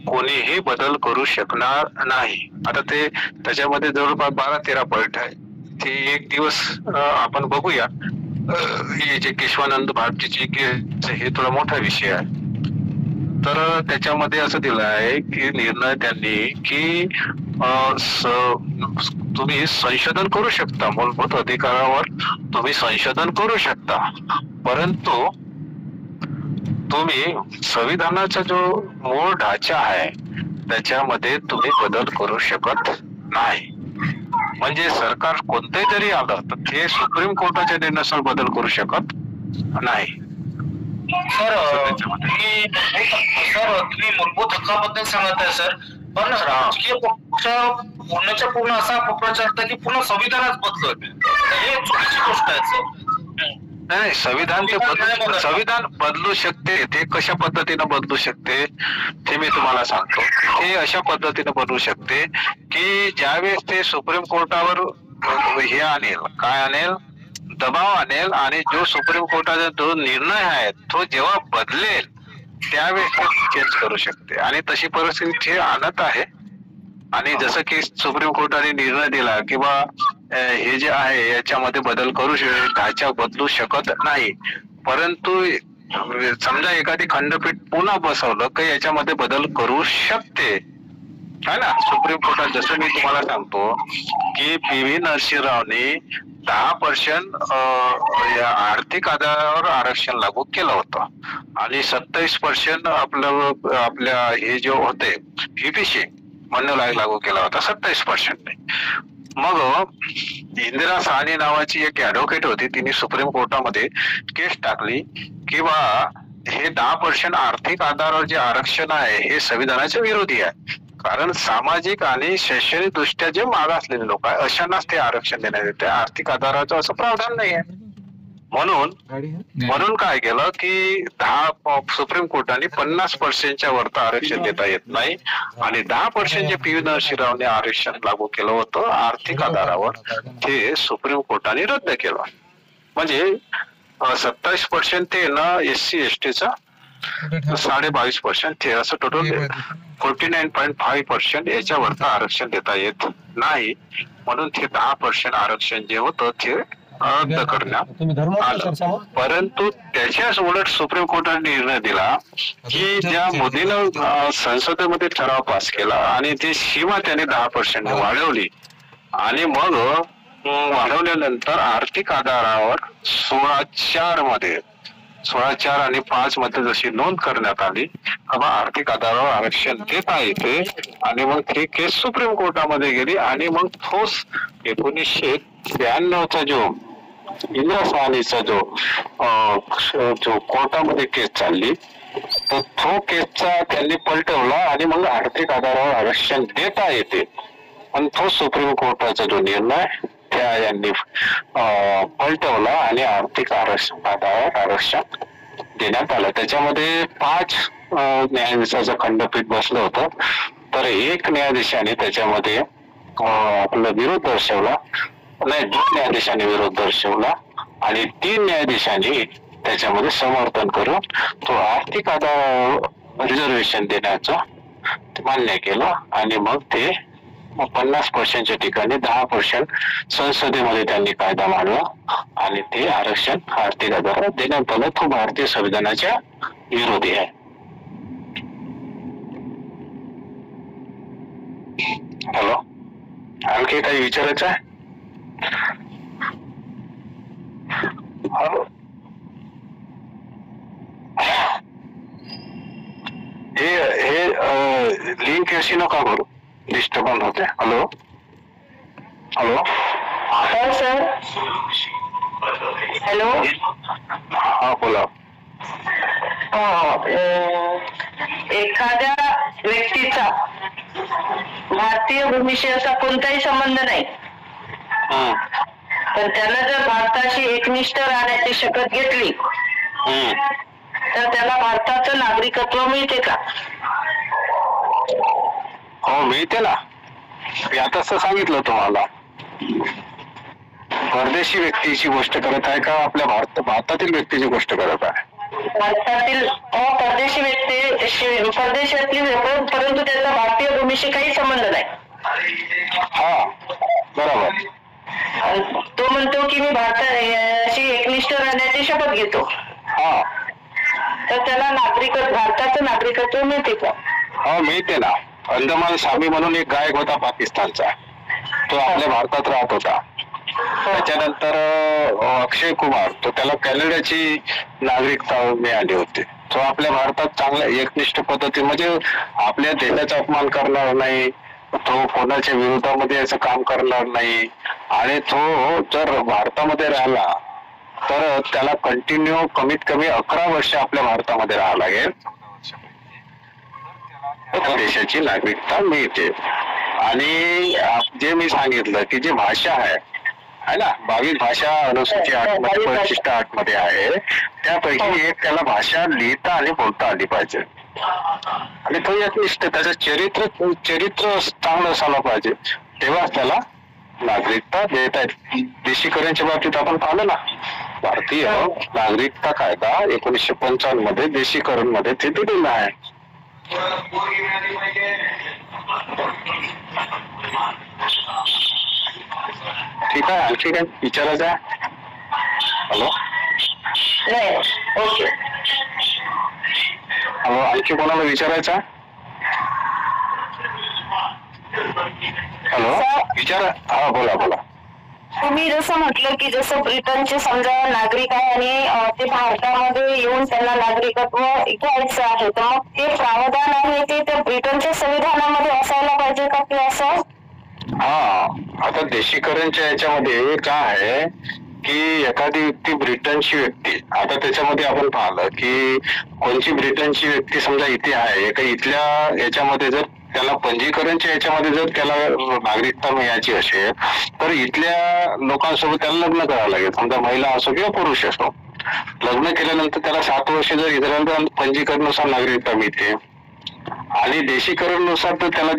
कोणीही बदल करू शकणार नाही. आता ते त्याच्यामध्ये जवळपास 12-13 पॉईंट आहे. ते एक दिवस आपण बघूया. हे जे केशवानंद भारतीची केस हे थोडा मोठा विषय आहे. तर त्याच्यामध्ये असं दिलं आहे की निर्णय त्यांनी की तुम्ही संशोधन करू शकता, मूलभूत अधिकारावर तुम्ही संशोधन करू शकता, परंतु तुम्ही संविधानाचा जो मूळ ढाचा आहे त्याच्यामध्ये तुम्ही बदल करू शकत नाही. म्हणजे सरकार कोणतंही जरी आलं तर ते सुप्रीम कोर्टाच्या निर्णयानुसार बदल करू शकत नाही. सर तुम्ही मूलभूत हक्काबद्दल सांगत आहे सर, पण राजकीय पक्ष पूर्णच्या पूर्ण असा अपप्रचार करतात की पूर्ण संविधानच बदलत, हे चुकीची गोष्ट आहे सर. नाही, संविधान बदलू शकते. ते कशा पद्धतीनं बदलू शकते ते मी तुम्हाला सांगतो. ते अशा पद्धतीनं बदलू शकते की ज्यावेळेस ते सुप्रीम कोर्टावर हे आणेल, काय आणेल, दबाव आणेल आणि जो सुप्रीम कोर्टाचा जो निर्णय आहे तो जेव्हा बदलेल त्यावेळेस ते चेंज करू शकते आणि तशी परिस्थिती आणत आहे. आणि जसं की सुप्रीम कोर्टाने निर्णय दिला किंवा हे जे आहे याच्यामध्ये बदल ढाचा बदलू शकत नाही. परंतु समजा एखादी खंडपीठ पुन्हा बसवलं की याच्यामध्ये बदल करू शकते, है ना. सुप्रीम कोर्टात जसं मी तुम्हाला सांगतो की PV नरसिंहरावने 10% आर्थिक आधारावर आरक्षण लागू केलं होतं आणि 27% आपल्या हे जे होते PPC म्हणून लागू केला होता 27%. मग इंदिरा साहनी नावाची एक ऍडव्होकेट होती, तिने सुप्रीम कोर्टामध्ये केस टाकली की बा हे 10% आर्थिक आधारावर जे आरक्षण आहे हे संविधानाच्या विरोधी आहे, कारण सामाजिक आणि शैक्षणिक दृष्ट्या जे मागासलेले लोक आहे अशांनाच ते आरक्षण देण्यात येते, आर्थिक आधाराचं असं प्रावधान नाही आहे. म्हणून काय केलं की सुप्रीम कोर्टाने 50% वरतं आरक्षण देता येत नाही आणि 10% जे PV नरसिंहरावने आरक्षण लागू केलं होतं आर्थिक आधारावर ते सुप्रीम कोर्टाने रद्द केलं. म्हणजे 27% ते ना SC STचा 22.5% ते असं टोटल 49.5% याच्यावरचं आरक्षण देता येत नाही. म्हणून ते 10% आरक्षण जे होतं ते रद्द करण्यात आलं. परंतु त्याच्याच उलट सुप्रीम कोर्टाने निर्णय दिला की ज्या मोदीनं संसदेमध्ये ठराव पास केला आणि ती सीमा त्याने 10% वाढवली आणि मग वाढवल्यानंतर आर्थिक आधारावर 16.4 आणि 5 मध्ये जशी नोंद करण्यात आली आर्थिक आधारावर आरक्षण देता येते आणि मग ती केस सुप्रीम कोर्टामध्ये गेली आणि मग ठोस 1992चा जो इंदिरा साहनीचा जो कोर्टामध्ये केस चालली तर तो केसचा त्यांनी पलटवला आणि मग आर्थिक आधारावर आरक्षण देता येते. पण तो सुप्रीम कोर्टाचा जो निर्णय त्या यांनी पलटवला आणि आर्थिक आधारावर आरक्षण देण्यात आलं. त्याच्यामध्ये 5 न्यायाधीशाचं खंडपीठ बसलं होतं, तर 1 न्यायाधीशाने त्याच्यामध्ये आपला विरोध दर्शवला, नाही 2 न्यायाधीशांनी विरोध दर्शवला आणि 3 न्यायाधीशांनी त्याच्यामध्ये समर्थन करून तो आर्थिक आधारावर रिझर्वेशन देण्याचं मान्य केलं आणि मग ते 50% ठिकाणी 10% संसदेमध्ये त्यांनी कायदा मांडला आणि ते आरक्षण आर्थिक आधारावर देण्यात आलं. तो भारतीय संविधानाच्या विरोधी आहे. हॅलो, आणखी काही विचारायचं आहे? हॅलो, हे लिंक अशी नका करू, डिस्टर्बन्स होते. हॅलो हॅलो हो सर. हॅलो, हा बोला. एखाद्या व्यक्तीचा भारतीय भूमीशी असा कोणताही संबंध नाही, पण त्यानं जर भारताशी एकनिष्ठ राहण्याची शपथ घेतली तर त्याला भारताचं नागरिकत्व मिळते का? हो मिळते ना. मी आताच सांगितलं तुम्हाला. परदेशी व्यक्तीची गोष्ट करत आहे का आपल्या भारतातील व्यक्तीची गोष्ट करत आहे? भारतातील परदेशी व्यक्ती परदेशातली, परंतु त्याचा भारतीय भूमीशी काही संबंध नाही. हा बरोबर. तो म्हणतो की मी भारताशी एकनिष्ठ राहण्याची शपथ घेतो, हा तर त्याला भारताचं नागरिकत्व मिळते का? हो मिळते ना. अंदमान सामी म्हणून एक गायक होता पाकिस्तानचा, तो आपल्या भारतात राहत होता. त्याच्यानंतर अक्षय कुमार, तो त्याला कॅनडाची नागरिकता मिळाली होती. तो आपल्या भारतात चांगल्या एकनिष्ठ पद्धती म्हणजे आपल्या देशाचा अपमान करणार नाही, तो कोणाच्या विरोधामध्ये असं काम करणार नाही आणि तो जर भारतामध्ये राहिला तर त्याला कंटिन्यू कमीत कमी 11 वर्ष आपल्या भारतामध्ये राहावं लागेल, देशाची नागरिकता मिळते. आणि जे मी सांगितलं की जी भाषा आहे ना, 22 भाषा अनुसूची 8 मध्ये 65 मध्ये आहे, त्यापैकी एक त्याला भाषा लिहिता आणि बोलता आली पाहिजे आणि तो एकनिष्ठ त्याचं चरित्र चांगलं असायला पाहिजे, तेव्हा त्याला नागरिकता देत आहेत. देशीकरांच्या बाबतीत आपण पाहिलं ना, भारतीय नागरिकता कायदा 1955 मध्ये देशीकरण मध्ये ते दिलेलं आहे. ठीक आहे. आणखी काय विचारायचं आहे? हॅलो नाही. ओके. हॅलो, आणखी कोणाला विचारायचं आहे? हॅलो, विचारा. हा, बोला बोला. तुम्ही जसं म्हटलं की जसं ब्रिटनचे समजा नागरिक आहे आणि ते भारतामध्ये येऊन त्यांना नागरिकत्व घ्यायचं आहे, तर मग ते प्रावधान आहे ते त्या ब्रिटनच्या संविधानामध्ये असायला पाहिजे का की असं? हा, आता देशीकरणच्या याच्यामध्ये काय आहे की एखादी व्यक्ती ब्रिटनची व्यक्ती, आता त्याच्यामध्ये आपण पाहिलं की कोणची ब्रिटनची व्यक्ती समजा इथे आहे, एका इथल्या याच्यामध्ये जर त्याला पंजीकरणच्या याच्यामध्ये जर त्याला नागरिकता मिळायची असेल तर इथल्या लोकांसोबत त्याला लग्न करावं लागेल. समजा महिला असो किंवा पुरुष असो, लग्न केल्यानंतर त्याला 7 वर्ष जर इस्रायल पंजीकरणानुसार नागरिकता मिळते आणि देशीकरणनुसार तर त्याला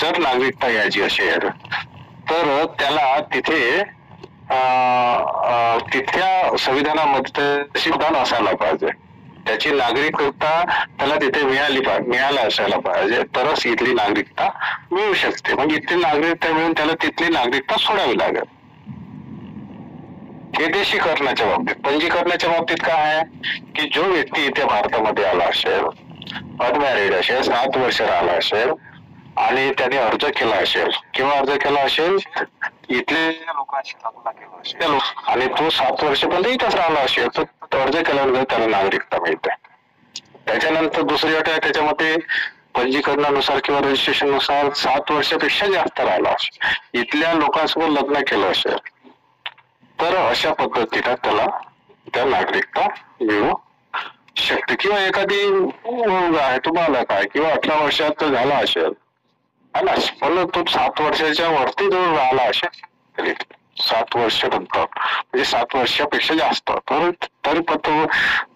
जर नागरिकता घ्यायची असेल तर त्याला तिथे तिथल्या संविधानामध्ये संविधान असायला पाहिजे, त्याची नागरिकता त्याला तिथे मिळायला असायला पाहिजे, तरच इथली नागरिकता मिळू शकते. म्हणजे इथली नागरिकता मिळून त्याला तिथली नागरिकता सोडावी लागेल. हे देशीकरणाच्या बाबतीत. पंजीकरणाच्या बाबतीत काय आहे की जो व्यक्ती इथे भारतामध्ये आला असेल, अनमॅरिड असेल, 7 वर्ष राहिला असेल आणि त्याने अर्ज केला असेल किंवा अर्ज केला असेल इथले लोकांशी लग्न केलं असेल आणि तो 7 वर्षापर्यंत इथंच राहिला असेल तर अर्ज केल्यानंतर त्याला नागरिकता मिळते. त्याच्यानंतर दुसरी अट आहे त्याच्यामध्ये पंजीकरणानुसार किंवा रजिस्ट्रेशननुसार 7 वर्षापेक्षा जास्त राहिला असेल, इथल्या लोकांसोबत लग्न केलं असेल तर अशा पद्धतीने त्याला त्या नागरिकता मिळू शकते. किंवा एखादी आहे तुम्हाला काय किंवा 18 वर्षात झाला असेल ना, पण तो 7 वर्षाच्या वरती जर राहिला असेल 7 वर्ष नंतर म्हणजे 7 वर्षापेक्षा जास्त तरी पण तो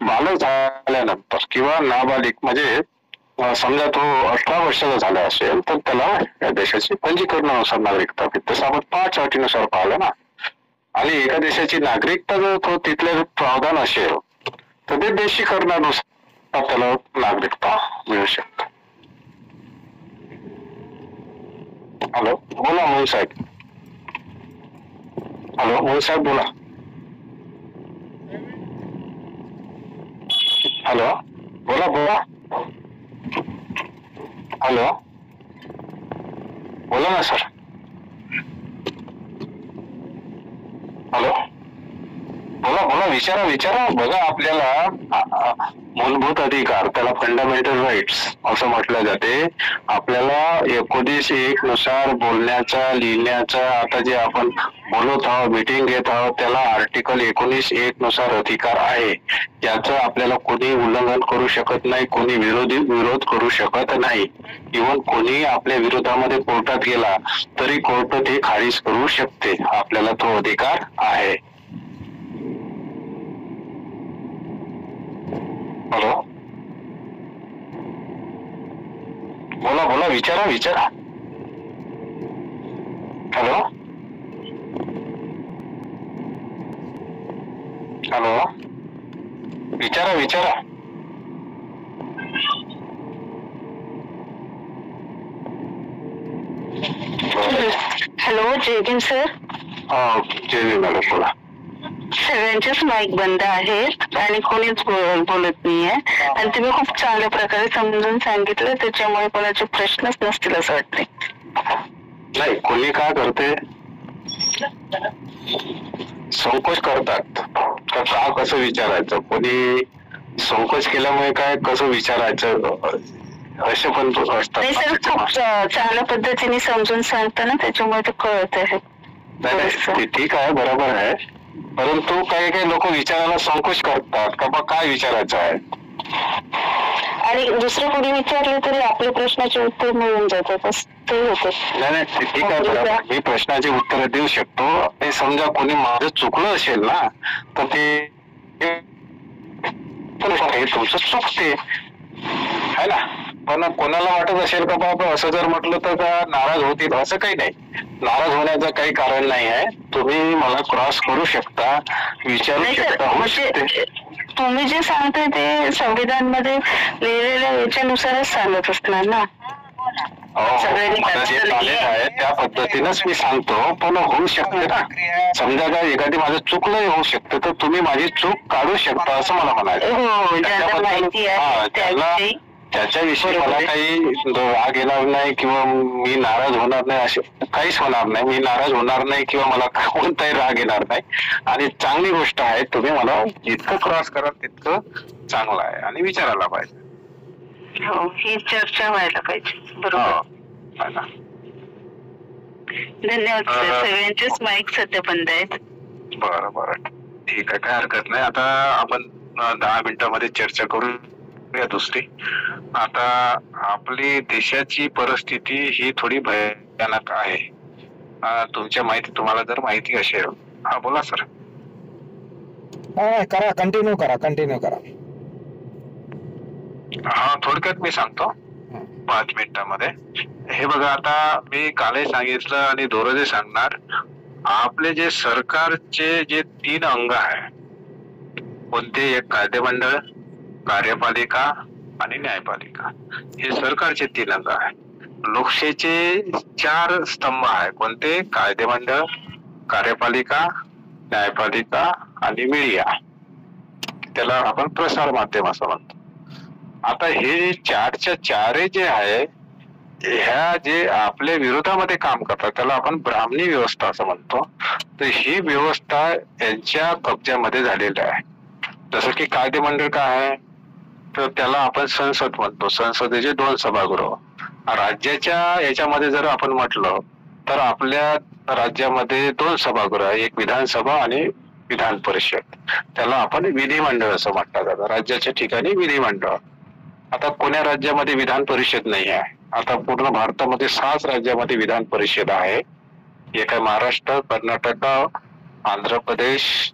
बालक झाल्यानंतर किंवा नाबालिक म्हणजे समजा तो 18 वर्षाचा झाला असेल तर त्याला या देशाची पंजीकरणानुसार नागरिकता मिळते. तसं आपण 5 अटीनुसार पाहिलं ना. आणि एका देशाची नागरिकता जर तो तिथले प्रावधान असेल तर ते देशीकरणानुसार त्याला नागरिकता मिळू शकते. हॅलो, बोला मोहन साहेब. हॅलो, मोहन साहेब बोला. हॅलो, बोला बोला. हॅलो, बोला ना सर. हॅलो, बोला बोला. विचारा. बघा, आपल्याला मूलभूत अधिकार त्याला फंडामेंटल राईट्स असं म्हटलं जाते. आपल्याला 19(1) नुसार बोलण्याचा, लिहिण्याचा, आता जे आपण बोलत आहोत, मीटिंग घेत आहोत, त्याला आर्टिकल 19(1) नुसार अधिकार आहे. याचं आपल्याला कोणी उल्लंघन करू शकत नाही, कोणी विरोध करू शकत नाही. इव्हन कोणी आपल्या विरोधामध्ये कोर्टात गेला तरी कोर्ट ते खारिज करू शकते. आपल्याला तो अधिकार आहे. हॅलो, बोला बोला. विचारा. हॅलो, विचारा. हॅलो, जय भीम सर. जय भीम मॅडम, बोला. सगळ्यांचेच माईक बंद आहेत आणि कोणीच बोलत नाहीये आणि तुम्ही खूप चांगल्या प्रकारे समजून सांगितलं, त्याच्यामुळे कोणाचे प्रश्नच नसतील असं वाटते. नाही, कोणी काय करते, संकोच करतात का कसं विचारायचं, कोणी संकोच केल्यामुळे काय कसं विचारायचं असे पण असतात. नाही सर, खूप चांगल्या पद्धतीने समजून सांगता ना, त्याच्यामुळे ते कळत आहे. नाही, ठीक आहे, बरोबर आहे. परंतु काही लोक विचारायला संकोच करतात का बा काय विचारायचं आहे, आणि दुसरं कोणी विचारले तरी आपल्या प्रश्नाचे उत्तर मिळून जातात ते होते. नाही, ठीक आहे, बरोबर. मी प्रश्नाचे उत्तर देऊ शकतो. हे समजा कोणी माझं चुकलं असेल ना तर ते तुमचं चुकते है ना. पण कोणाला वाटत असेल का बाबा असं जर म्हटलं तर का नाराज होतील, असं काही नाही. नाराज होण्याचं काही कारण नाही आहे. तुम्ही मला क्रॉस करू शकता, विचारू शकता. तुम्ही जे सांगताय ते संविधान मध्ये लिहिलेल्या याच्यानुसारच सांगत असणार ना. सगळ्यांनी मला जे नॉलेज आहे त्या पद्धतीनंच मी सांगतो, पण होऊ शकते ना. समजा का एखादी माझं चुकलंही होऊ शकतं, तर तुम्ही माझी चूक काढू शकता असं मला म्हणायचं. हो, ज्यांना माहिती आहे त्याविषयी त्याच्याविषयी मला काही राग येणार नाही किंवा मी नाराज होणार नाही, असे काहीच होणार नाही. मी नाराज होणार नाही किंवा मला कोणताही राग येणार नाही. आणि चांगली गोष्ट आहे, तुम्ही मला जितकं क्रॉस कराल तितकं चांगलं आहे आणि विचारायला पाहिजे. हो, ही चर्चा व्हायला पाहिजे. बरोबर. है ना? धन्यवाद सर. सगळ्यांचेच माईक सध्या बंद आहेत. बरं बरं, ठीक आहे, काय हरकत नाही. आता आपण 10 मिनिटांमध्ये चर्चा करूया दुसरी. आता आपली देशाची परिस्थिती ही थोडी भयानक आहे. तुम्हाला जर माहिती असेल. हा बोला सर. करा, कंटिन्यू करा. हा, थोडक्यात मी सांगतो 5 मिनिटांमध्ये. हे बघा, आता मी कालही सांगितलं आणि दोरजे सांगणार. आपले जे सरकारचे जे 3 अंग आहे, कोणते? एक कायदेमंडळ, कार्यपालिका आणि न्यायपालिका. हे सरकारचे 3 अंग आहे. लोकशाहीचे 4 स्तंभ आहे. कोणते? कायदेमंडळ, कार्यपालिका, न्यायपालिका आणि मीडिया. त्याला आपण प्रसार माध्यम असं म्हणतो. आता हे 4च्या 4 जे आहे, ह्या जे आपल्या विरोधामध्ये काम करतात त्याला आपण ब्राह्मणी व्यवस्था असं म्हणतो. तर ही व्यवस्था यांच्या कब्जामध्ये झालेली आहे. जसं की कायदेमंडळ काय आहे, तर त्याला आपण संसद म्हणतो. संसदेचे 2 सभागृह. राज्याच्या याच्यामध्ये जर आपण म्हटलं तर आपल्या राज्यामध्ये 2 सभागृह, एक विधानसभा आणि विधान परिषद. त्याला आपण विधिमंडळ असं म्हटलं जातं. राज्याच्या ठिकाणी विधिमंडळ. आता कोण्या राज्यामध्ये विधान परिषद नाही आहे? आता पूर्ण भारतामध्ये 6 राज्यामध्ये विधान परिषद आहे. एक आहे महाराष्ट्र, कर्नाटक, आंध्र प्रदेश,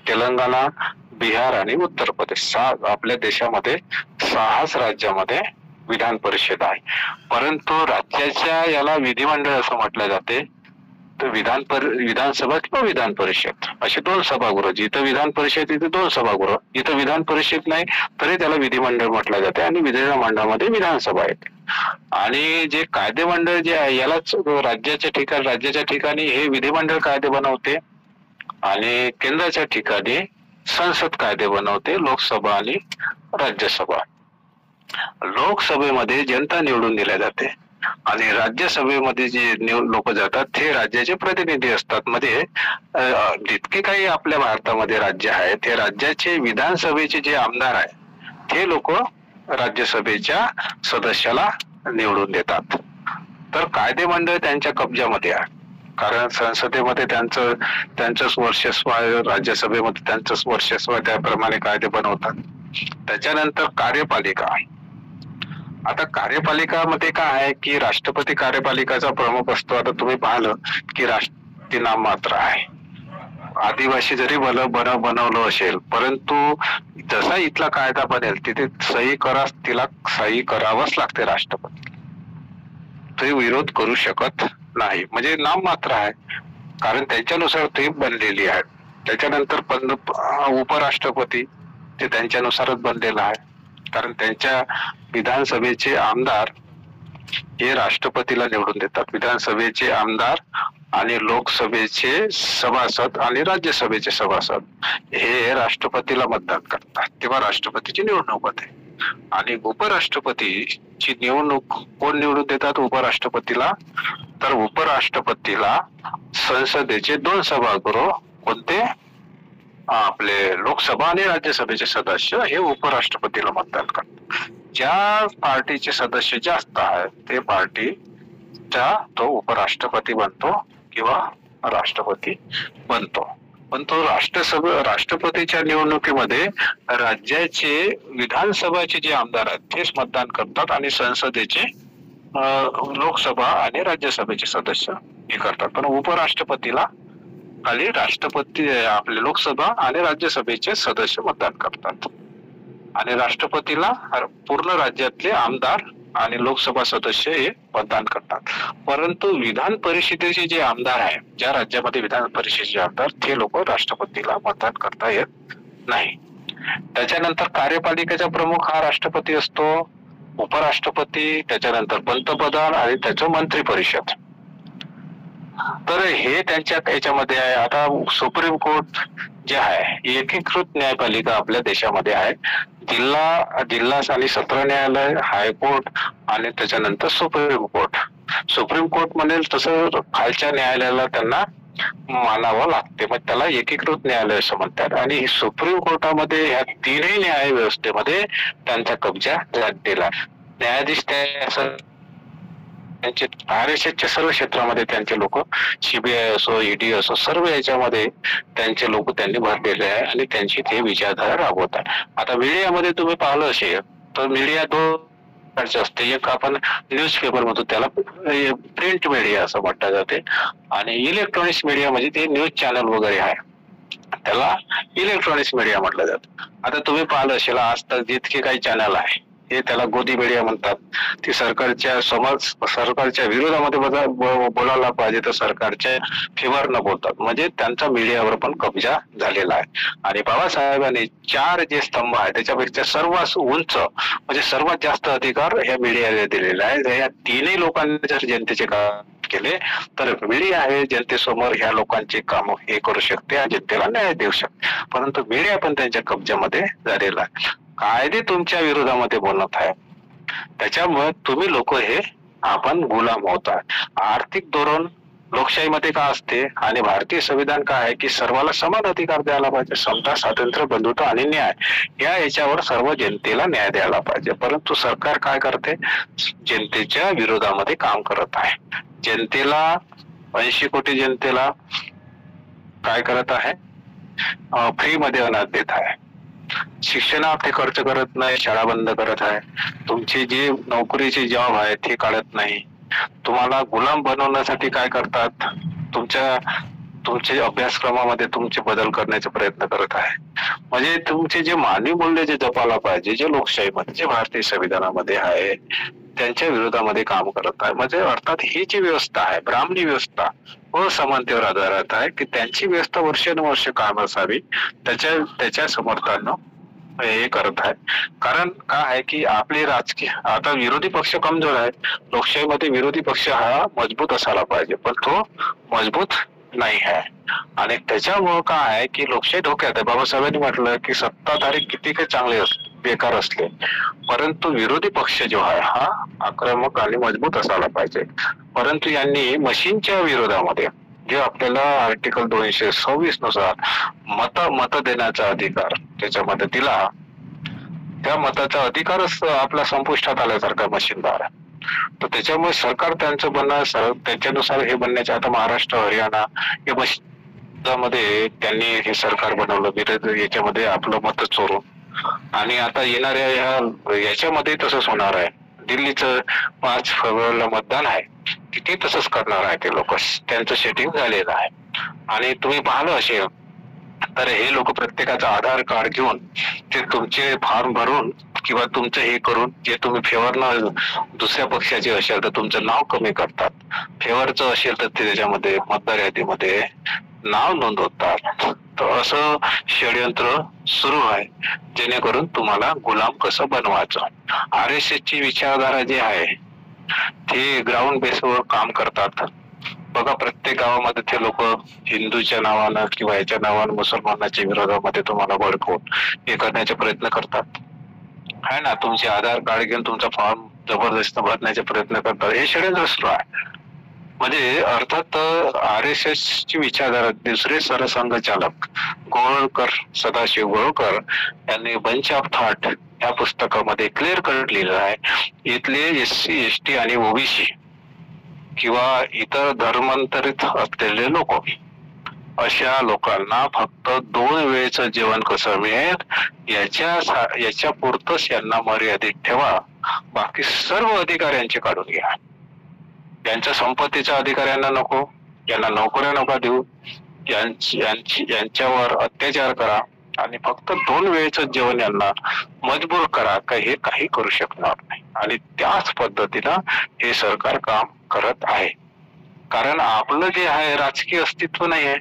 तेलंगणा, बिहार आणि उत्तर प्रदेश. 6 आपल्या देशामध्ये 6 राज्यामध्ये विधान परिषद आहे. परंतु राज्याच्या याला विधिमंडळ असं म्हटलं जाते. तर विधानसभा किंवा विधान परिषद असे 2 सभागृह. जिथं विधान परिषद तिथे 2 सभागृह. इथं विधान परिषद नाही तरी त्याला विधिमंडळ म्हटलं जाते आणि विधिमंडळामध्ये विधानसभा येते. आणि जे कायदेमंडळ जे आहे यालाच राज्याच्या ठिकाणी हे विधिमंडळ कायदे बनवते आणि केंद्राच्या ठिकाणी संसद कायदे बनवते, लोकसभा आणि राज्यसभा. लोकसभेमध्ये जनता निवडून दिल्या जाते आणि राज्यसभेमध्ये जे लोक जातात ते राज्याचे प्रतिनिधी असतात. म्हणजे जितके काही आपल्या भारतामध्ये राज्य आहेत, ते राज्याचे विधानसभेचे जे आमदार आहेत ते लोक राज्यसभेच्या सदस्याला निवडून देतात. तर कायदेमंडळ त्यांच्या कब्जामध्ये आहे, कारण संसदेमध्ये त्यांचंच वर्चस्व आहे, राज्यसभेमध्ये त्यांचंच वर्चस्व आहे, त्याप्रमाणे कायदे बनवतात. त्याच्यानंतर कार्यपालिका. आता कार्यपालिकामध्ये काय आहे की राष्ट्रपती कार्यपालिकाचा प्रमुख असतो. आता तुम्ही पाहिलं की राष्ट्रपती नाममात्र आहे. आदिवासी जरी बनवलं असेल, परंतु जसा इथला कायदा बनेल तिथे तिला सही करावंच लागते राष्ट्रपती. ते विरोध करू शकत नाही, म्हणजे नाममात्र आहे, कारण त्यांच्यानुसार ते बनलेली आहे. त्याच्यानंतर उपराष्ट्रपती ते त्यांच्यानुसारच बनलेलं आहे, कारण त्यांच्या विधानसभेचे आमदार हे राष्ट्रपतीला निवडून देतात. विधानसभेचे आमदार आणि लोकसभेचे सभासद आणि राज्यसभेचे सभासद हे राष्ट्रपतीला मतदान करतात, तेव्हा राष्ट्रपतीची निवडणूक होते. आणि उपराष्ट्रपतीची निवडणूक कोण निवडून देतात उपराष्ट्रपतीला? तर उपराष्ट्रपतीला संसदेचे 2 सभागृह, कोणते? आपले लोकसभा आणि राज्यसभेचे सदस्य हे उपराष्ट्रपतीला मतदान करतात. ज्या पार्टीचे सदस्य जास्त आहेत ते पार्टीचा तो उपराष्ट्रपती बनतो किंवा राष्ट्रपती बनतो. पण तो राष्ट्रपतीच्या निवडणुकीमध्ये राज्याचे विधानसभाचे जे आमदार आहेत तेच मतदान करतात आणि संसदेचे लोकसभा आणि राज्यसभेचे सदस्य हे करतात. पण उपराष्ट्रपतीला खाली राष्ट्रपती आपले लोकसभा आणि राज्यसभेचे सदस्य मतदान करतात आणि राष्ट्रपतीला पूर्ण राज्यातले आमदार आणि लोकसभा सदस्य हे मतदान करतात. परंतु विधान परिषदेचे जे आमदार आहे, ज्या राज्यामध्ये विधान परिषदेचे आमदार, ते लोक राष्ट्रपतीला मतदान करता येत नाही. त्याच्यानंतर कार्यपालिकेचा प्रमुख हा राष्ट्रपती असतो उपराष्ट्रपती, त्याच्यानंतर पंतप्रधान आणि त्याचं मंत्री परिषद. तर हे त्यांच्या याच्यामध्ये आहे. आता सुप्रीम कोर्ट जे आहे एकीकृत न्यायपालिका आपल्या देशामध्ये आहे. जिल्हा आणि सत्र न्यायालय, हायकोर्ट आणि त्याच्यानंतर सुप्रीम कोर्ट. सुप्रीम कोर्ट म्हणेल तसं खालच्या न्यायालयाला त्यांना मानावं लागते, मग त्याला एकीकृत न्यायालय असं म्हणतात. आणि सुप्रीम कोर्टामध्ये ह्या तीनही न्याय व्यवस्थेमध्ये त्यांचा कब्जा झालेला. न्यायाधीश त्यांचे RSSच्या सर्व क्षेत्रामध्ये त्यांचे लोक, CBI असो, ED असो, सर्व याच्यामध्ये त्यांचे लोक त्यांनी भरलेले आहे आणि त्यांची ते विचारधारा राबवत आहे. आता मीडियामध्ये तुम्ही पाहिलं असेल तर मीडिया दोन प्रकारचे असते. एक आपण न्यूजपेपर म्हणतो त्याला प्रिंट मीडिया असं म्हटलं जाते, आणि इलेक्ट्रॉनिक्स मीडिया म्हणजे ते न्यूज चॅनल वगैरे आहे त्याला इलेक्ट्रॉनिक्स मीडिया म्हटलं जातं. आता तुम्ही पाहिलं असेल आज तक जितके काही चॅनल आहे हे त्याला गोदी मीडिया म्हणतात. ती सरकारच्या विरोधामध्ये बोलायला पाहिजे तर सरकारच्या फेवर न बोलतात, म्हणजे त्यांचा मीडियावर पण कब्जा झालेला आहे. आणि बाबासाहेबांनी 4 जे स्तंभ आहे त्याच्यापेक्षा सर्वात उंच म्हणजे सर्वात जास्त अधिकार या मीडियाला दिलेला आहे. या तीनही लोकांनी जर जनतेचे काम केले तर मीडिया आहे जनतेसमोर ह्या लोकांचे काम हे करू शकते आणि जनतेला न्याय देऊ शकते. परंतु मीडिया पण त्यांच्या कब्जामध्ये झालेला आहे. कायदे तुमच्या विरोधामध्ये बोलत आहे, त्याच्यामुळे तुम्ही लोक हे आपण गुलाम होत आहे. आर्थिक धोरण लोकशाहीमध्ये का असते आणि भारतीय संविधान काय आहे की सर्वाला समान अधिकार द्यायला पाहिजे. समता, स्वातंत्र्य, बंधुता आणि न्याय या याच्यावर सर्व जनतेला न्याय द्यायला पाहिजे. परंतु सरकार काय करते, जनतेच्या विरोधामध्ये काम करत आहे. जनतेला 80 कोटी जनतेला काय करत आहे, फ्री मध्ये अनाज देत आहे. शिक्षणात ते खर्च करत नाही, शाळा बंद करत आहे. तुमचे जे नोकरीचे जॉब आहेत ते काढत नाही. तुम्हाला गुलाम बनवण्यासाठी काय करतात, तुमच्या अभ्यासक्रमामध्ये तुमचे बदल करण्याचे प्रयत्न करत आहे. म्हणजे तुमचे जे मानवी मूल्य जे जपायला पाहिजे, जे लोकशाहीमध्ये जे भारतीय संविधानामध्ये आहे त्यांच्या विरोधामध्ये काम करत आहे. म्हणजे अर्थात ही जी व्यवस्था आहे ब्राह्मणी व्यवस्था व समानतेवर आधारित आहे की त्यांची व्यवस्था वर्षानुवर्ष काम असावी त्याच्या समर्थानं हे करत आहे. कारण काय आहे की आपले राजकीय आता विरोधी पक्ष कमजोर आहे. लोकशाहीमध्ये विरोधी पक्ष हा मजबूत असायला पाहिजे, पण तो मजबूत नाही आहे. आणि त्याच्यामुळं काय आहे की लोकशाही धोक्यात आहे. बाबासाहेबांनी म्हटलं की सत्ताधारी किती काही चांगले बेकार असले परंतु विरोधी पक्ष जो आहे हा आक्रमक आणि मजबूत असायला पाहिजे. परंतु यांनी मशीनच्या विरोधामध्ये जे आपल्याला आर्टिकल 226 नुसार मत देण्याचा अधिकार त्याच्यामध्ये दिला, त्या मताचा अधिकारच आपला संपुष्टात आल्यासारखा मशीनदार आहे. तर त्याच्यामुळे सरकार त्यांचं बनणं त्याच्यानुसार हे बनण्याचे आता महाराष्ट्र, हरियाणा या मध्ये त्यांनी हे सरकार बनवलं विरोध याच्यामध्ये आपलं मत चोरून. आणि आता येणाऱ्या याच्यामध्ये तसंच होणार आहे. दिल्लीचं 5 फेब्रुवारीला मतदान आहे, तिथे तसंच करणार आहे ते लोक. त्यांचं सेटिंग झालेलं आहे. आणि तुम्ही पाहिलं असेल तर हे लोक प्रत्येकाचं आधार कार्ड घेऊन ते तुमचे फॉर्म भरून किंवा तुमचं हे करून जे तुम्ही फेवरनं दुसऱ्या पक्षाचे असेल तर तुमचं नाव कमी करतात, फेवरचं असेल तर ते त्याच्यामध्ये मतदार यादीमध्ये नाव नोंदवतात. तर असं षडयंत्र सुरू आहे जेणेकरून तुम्हाला गुलाम कसं बनवायचं. RSSची विचारधारा जी आहे ते ग्राउंड बेसवर काम करतात. बघा प्रत्येक गावामध्ये ते लोक हिंदूच्या नावानं किंवा याच्या नावानं मुसलमानाच्या विरोधामध्ये तुम्हाला भडकवून हे करण्याचे प्रयत्न करतात आहे ना. तुमचे आधार कार्ड घेऊन तुमचा फॉर्म जबरदस्त भरण्याचे प्रयत्न करतात. हे षडयंत्र सुरू आहे. म्हणजे अर्थात RSSची विचारधारा दुसरे सरसंघचालक गोळकर, सदाशिव गोळकर यांनी बंच ऑफ थॉट या पुस्तकामध्ये क्लिअर कट लिहिलं आहे. इथले SC, ST आणि OBC किंवा इतर धर्मांतरित असलेले लोक अशा लोकांना फक्त 2 वेळेचं जेवण कसं मिळेल याच्या पुरतच यांना मर्यादित ठेवा. बाकी सर्व अधिकाऱ्यांचे काढून घ्या. यांच्या संपत्तीच्या अधिकाऱ्यांना नको, यांना नोकऱ्या नका देऊ, यांच्यावर अत्याचार करा आणि फक्त 2 वेळेचं जेवण यांना मजबूर करा का हे काही करू शकणार नाही. आणि त्याच पद्धतीनं हे सरकार काम करत आहे. कारण आपलं जे आहे राजकीय अस्तित्व नाही आहे,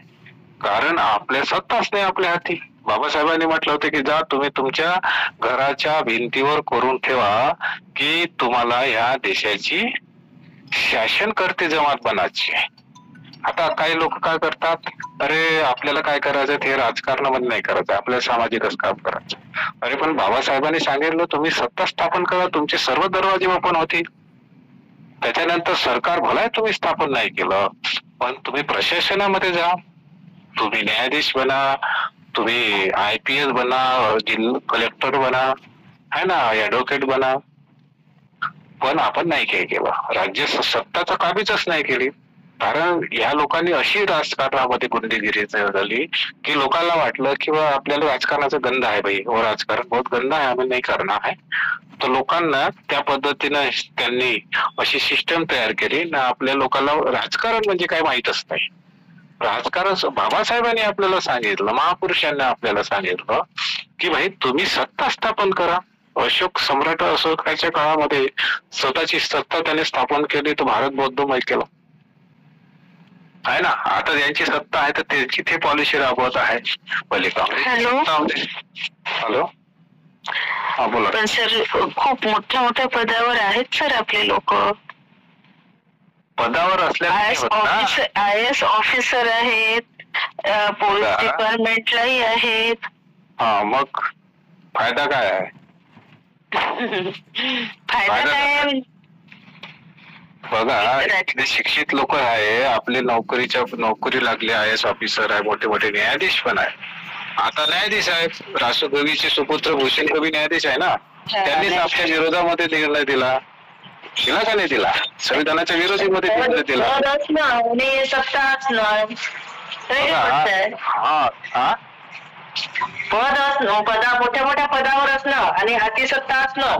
कारण आपल्या सत्ताच नाही आपल्या हाती. बाबासाहेबांनी म्हटलं होतं की जा तुम्ही तुमच्या घराच्या भिंतीवर कोरून ठेवा की तुम्हाला या देशाची शासनकर्ते जमात बनायची आहे. आता काही लोक काय करतात, अरे आपल्याला काय करायचं ते राजकारणामध्ये नाही करायचं, आपल्याला सामाजिकच काम करायचं. अरे पण बाबासाहेबांनी सांगितलं तुम्ही सत्ता स्थापन करा, तुमचे सर्व दरवाजे ओपन होतील. त्याच्यानंतर सरकार भलाय तुम्ही स्थापन नाही केलं, पण तुम्ही प्रशासनामध्ये जा, तुम्ही न्यायाधीश बना, तुम्ही IPS बना, जिल्हा कलेक्टर बना, है ना, ऍडव्होकेट बना. पण आपण नाही काय केलं, राज्य सत्ताचा काबीजच नाही केली. कारण या लोकांनी अशी राजकारणामध्ये गुंडगिरी झाली की लोकांना वाटलं किंवा आपल्याला राजकारणाचा गंध आहे भाई, हो राजकारण बहुत गंध आहे, आम्ही नाही करणार आहे. तर लोकांना त्या पद्धतीनं त्यांनी अशी सिस्टम तयार केली ना, आपल्या लोकांना राजकारण म्हणजे काय माहीतच नाही. राजकारण बाबासाहेबांनी आपल्याला सांगितलं, महापुरुषांनी आपल्याला सांगितलं की भाई तुम्ही सत्ता स्थापन करा. अशोक सम्राट अशोकाच्या काळामध्ये स्वतःची सत्ता त्याने स्थापन केली, तर भारत बौद्धमय केला आहे ना. आता ज्यांची सत्ता आहे तर त्यांची ते पॉलिसी राबवत आहे. पहिले हॅलो, हा बोला. पण सर खूप मोठ्या पदावर आहेत सर आपले लोक, पदावर असल्या IAS ऑफिसर आहेत, पोलीस डिपार्टमेंटलाही आहेत. हा, मग फायदा काय आहे? फायदा काय बघा, इथले शिक्षित लोक आहे, आपले नोकरी लागले, IAS ऑफिसर आहे, मोठे मोठे न्यायाधीश पण आहे. आता न्यायाधीश आहेत, राष्ट्रकवीचे सुपुत्र भूषण कवी न्यायाधीश आहे ना, त्यांनीच आपल्या विरोधामध्ये निर्णय दिला का नाही दिला? संविधानाच्या विरोधीमध्ये निर्णय दिला. मोठ्या पदावर असणं आणि हाती सत्ता असणं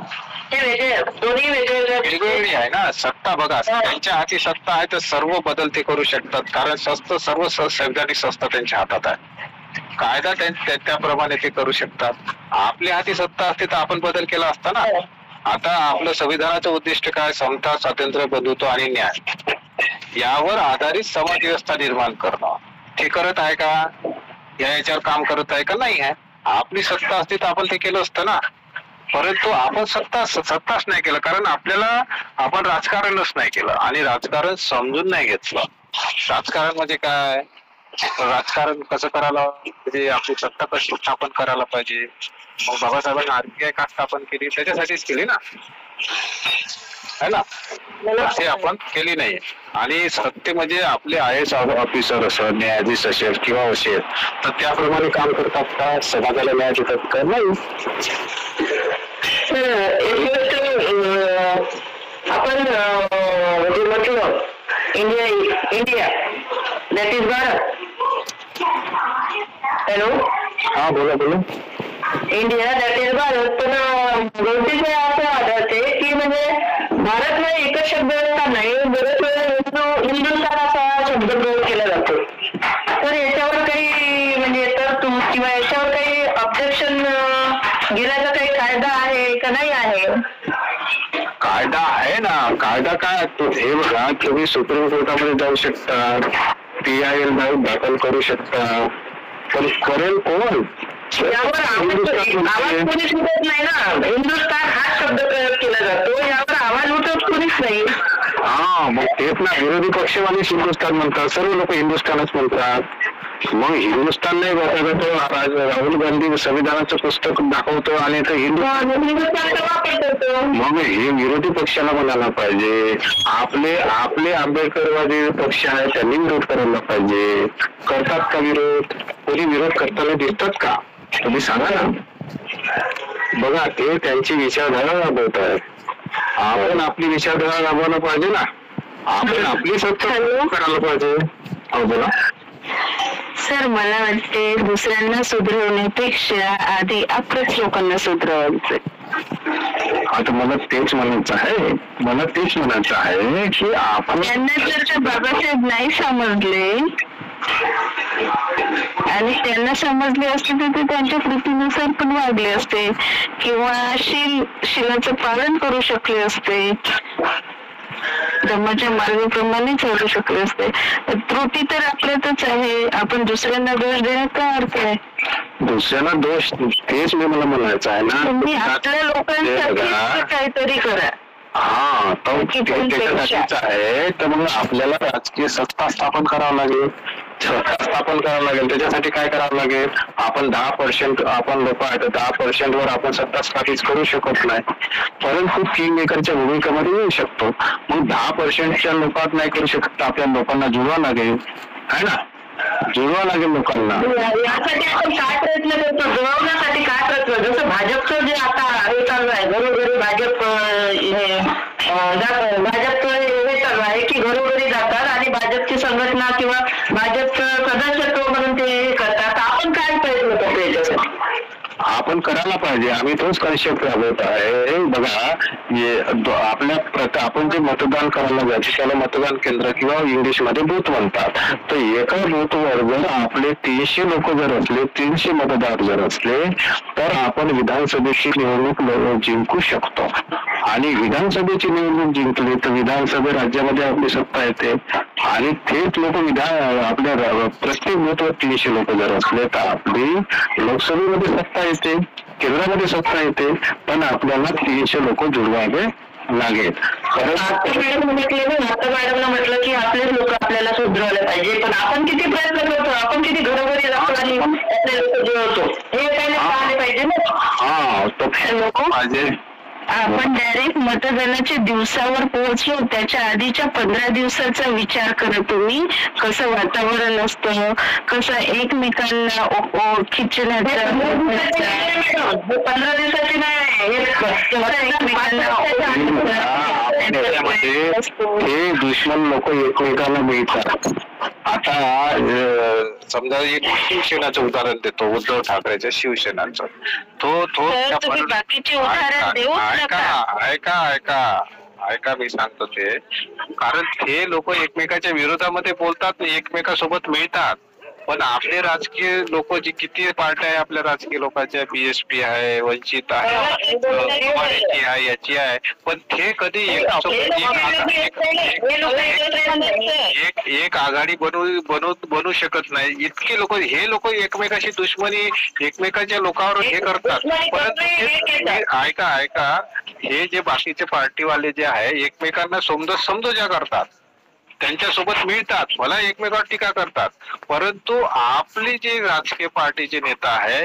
हे वेगळे, दोन्ही वेगवेगळी आहे ना. सत्ता बघा, त्यांच्या हाती सत्ता आहे तर सर्व बदल ते करू शकतात, कारण सर्व संवैधानिक संस्था त्यांच्या हातात आहे. कायदा त्याप्रमाणे ते करू शकतात. आपल्या हाती सत्ता असते तर आपण बदल केला असता ना. आता आपलं संविधानाचं उद्दिष्ट काय? समता, स्वातंत्र्य, बंधुत्व आणि न्याय यावर आधारित समाज व्यवस्था निर्माण करणं. ते करत आहे का? याच्यावर काम करत आहे का? नाही आहे. आपली सत्ता असते तर आपण ते केलं असतं ना. परंतु आपण सत्ताच नाही केलं, कारण आपण राजकारणच नाही केलं आणि राजकारण समजून नाही घेतलं. राजकारण म्हणजे काय? राजकारण कसं करायला म्हणजे आपली सत्ता कशी स्थापन करायला पाहिजे. मग बाबासाहेबांनी RBI का स्थापन केली? त्याच्यासाठीच केली ना, है ना. असे आपण केली नाही. आणि सत्य म्हणजे आपले IAS ऑफिसर असेल, न्यायाधीश असेल किंवा असेल तर त्याप्रमाणे काम करतात का? समाजाला न्याय देतात का? नाही. आपण जे म्हटलं India that is Bharat. Hello, हा बोला. India that is Bharat. पण बहुतेक वेळा असं आढळते की म्हणजे भारत हा एकच शब्द असता नाही, बरेच वेळा हिंदुस्थान असा शब्द प्रयोग केला जातो. तर याच्यावर काही म्हणजे किंवा याच्यावर काही ऑब्जेक्शन घेण्याचा काही कायदा आहे का नाही आहे? कायदा आहे ना. कायदा काय? हे बघा, तुम्ही सुप्रीम कोर्टामध्ये जाऊ शकता, PIL दाखल करू शकता, पण करेल कोण? यावर आवाज कोणीच उठत नाही ना. हिंदुस्थान हा शब्द प्रयोग केला जातो, यावर आवाज उठत कोणीच नाही. हा, मग तेच ना. विरोधी पक्षवाले हिंदुस्थान म्हणतात, सर्व लोक हिंदुस्थानच म्हणतात. मग हिंदुस्थान नाही बघायला तो राहुल गांधी संविधानाचं पुस्तक दाखवतो आणि तो हिंदुस्थान वापरतो. मग हे विरोधी पक्षाला म्हणायला पाहिजे. आपले आंबेडकरवादी पक्ष आहे त्यांनी विरोध करायला पाहिजे. करतात का विरोध? कोणी विरोध करताना दिसतात का? तुम्ही सांगा ना. बघा, ते त्यांची विचारधारा राबवत आहे. आपण आपली विचारधारा राबवायला पाहिजे ना. आपण आपली सत्ता करायला पाहिजे. बोला सर, मला वाटते दुसऱ्यांना सुधरवण्यापेक्षा आधी आपल्याच लोकांना सुधरवायचं. आता मला तेच म्हणायचं आहे की आपण त्यांना जर का बाबासाहेब नाही समजले आणि त्यांना समजले असते तर ते त्यांच्या कृतीनुसार पण वागले असते किंवा शिलाचं पालन करू शकले असते. धम्माच्या मार्गाप्रमाणे चालू शकले असते. त्रुटी तर आपल्यातच आहे, आपण दुसऱ्यांना दोष देण्यात काय अर्थ आहे? दुसऱ्याला दोष तेच मी मला म्हणायचं आहे ना, तुम्ही आपल्या लोकांसाठी काहीतरी करा. हा तो त्याच्यासाठीच आहे. तर मग आपल्याला राजकीय सत्ता स्थापन करावं लागेल, सत्ता स्थापन करावं लागेल. त्याच्यासाठी काय करावं लागेल? आपण 10% आपण लोक आहेत, 10% वर आपण सत्ता स्थापित करू शकत नाही, परंतु किंग मेकरच्या भूमिकेमध्ये येऊ शकतो. मग 10%च्या लोकात नाही करू शकत, आपल्या लोकांना जुळवा लागेल, है ना, जुळवा लागेल लोकांना. यासाठी आपण काय प्रयत्न करतो? जुळवण्यासाठी काय प्रयत्न? जसं भाजपचं जे आता हे चालू आहे, घरोघरी भाजपचं हे चालू आहे की घरोघरी जातात आणि भाजपची संघटना किंवा भाजपचं सदस्यत्व म्हणून ते हे करतात. आपण काय प्रयत्न करतो याच्यासाठी? आपण करायला पाहिजे. आम्ही तोच कन्सेप्ट राबवत आहे. बघा, आपल्या आपण जे मतदान करायला जायचे त्याला मतदान केंद्र किंवा इंग्लिशमध्ये बूथ म्हणतात. तर एका बूथवर जर आपले 300 लोक जर असले, 300 मतदार जर असले, तर आपण विधानसभेची निवडणूक जिंकू शकतो. आणि विधानसभेची निवडणूक जिंकली तर विधानसभे राज्यामध्ये आपली सत्ता येते आणि थेट लोक आपल्या प्रत्येक बूथवर 300 लोक जर असले तर आपली लोकसभेमध्ये सत्ता येते, केंद्रामध्ये सत्ता येते. पण आपल्याला 300 लोक जुळवावे लागेल. मॅडमला म्हटलं की आपलेच लोक आपल्याला सुधरवले पाहिजे, पण आपण किती प्रयत्न करतो, आपण किती घरोघरी जातो आणि आपले लोक जुळवतो, हे पहिले पाहिले पाहिजे ना. हा, तो लोक पाहिजे. आपण डायरेक्ट मतदानाच्या दिवसावर पोहोचलो, त्याच्या आधीच्या 15 दिवसाचा विचार करा तुम्ही. कसं वातावरण असतं, कसं एकमेकांना खिचण्याचं. 15 दिवसाची नाही, हे दुश्मन लोक एकमेकांना मिळतात. आता समजा एक शिवसेनाचं उदाहरण देतो, उद्धव ठाकरेच्या शिवसेनाचं. बाकीचे उदाहरण देऊ ऐका मी सांगतो ते. कारण हे लोक एकमेकाच्या विरोधामध्ये बोलतात, एकमेकासोबत मिळतात. पण आपले राजकीय लोक जी किती पार्ट्या आहे आपल्या राजकीय लोकांच्या, बीएसपी आहे, वंचित आहे, याची आहे, पण ते कधी एक आघाडी बनवू शकत नाही. इतके लोक, हे लोक एकमेकाशी दुश्मनी, एकमेकाच्या लोकांवर हे करतात. परंतु ऐका, हे जे बाकीचे पार्टीवाले जे आहे एकमेकांना समजोजा करतात, त्यांच्यासोबत मिळतात, मला एकमेकांवर टीका करतात. परंतु आपली जे राजकीय पार्टीचे नेता आहे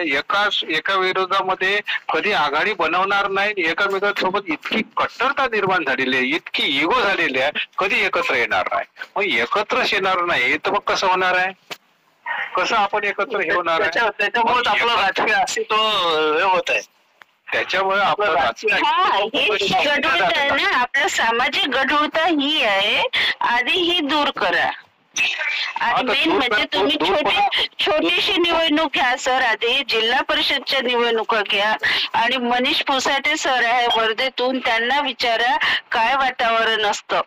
एका विरोधामध्ये कधी आघाडी बनवणार नाही. एकामेकांसोबत इतकी कट्टरता निर्माण झालेली आहे, इतकी इगो झालेली आहे, कधी एकत्र येणार नाही. मग एकत्रच येणार नाही तर मग कसं होणार आहे? कसं आपण एकत्र हे होणार आहे? त्याच्यामुळे आपलं राजकीय अस्तित्व होत आहे. त्याच्यामुळे आपलं गढूळता आहे ना, आपलं सामाजिक गढूळता ही आहे, आधी ही दूर करा. आणि मेन म्हणजे तुम्ही छोटीशी निवडणूक घ्या सर, आधी जिल्हा परिषदच्या निवडणुका घ्या आणि मनीष पुसाटे सर आहे वर्धेतून, त्यांना विचारा काय वातावरण असतं.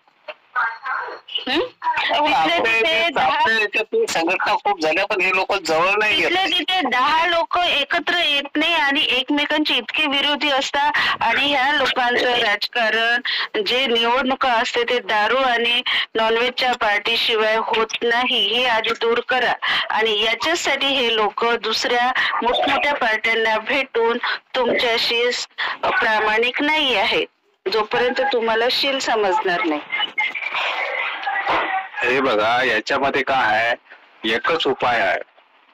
संघटना खूप झाल्या पण हे लोक जवळ नाही, तिथे 10 लोक एकत्र येत नाही आणि एकमेकांचे इतके विरोधी असतात. आणि ह्या लोकांचं राजकारण जे निवडणुका असते ते दारू आणि नॉनव्हेजच्या पार्टी शिवाय होत नाही, हे आधी दूर करा. आणि याच्यासाठी हे लोक दुसऱ्या मोठमोठ्या पार्ट्यांना भेटून तुमच्याशी प्रामाणिक नाही आहेत, जोपर्यंत तुम्हाला शील समजणार नाही. हे बघा, याच्यामध्ये काय आहे, एकच उपाय आहे.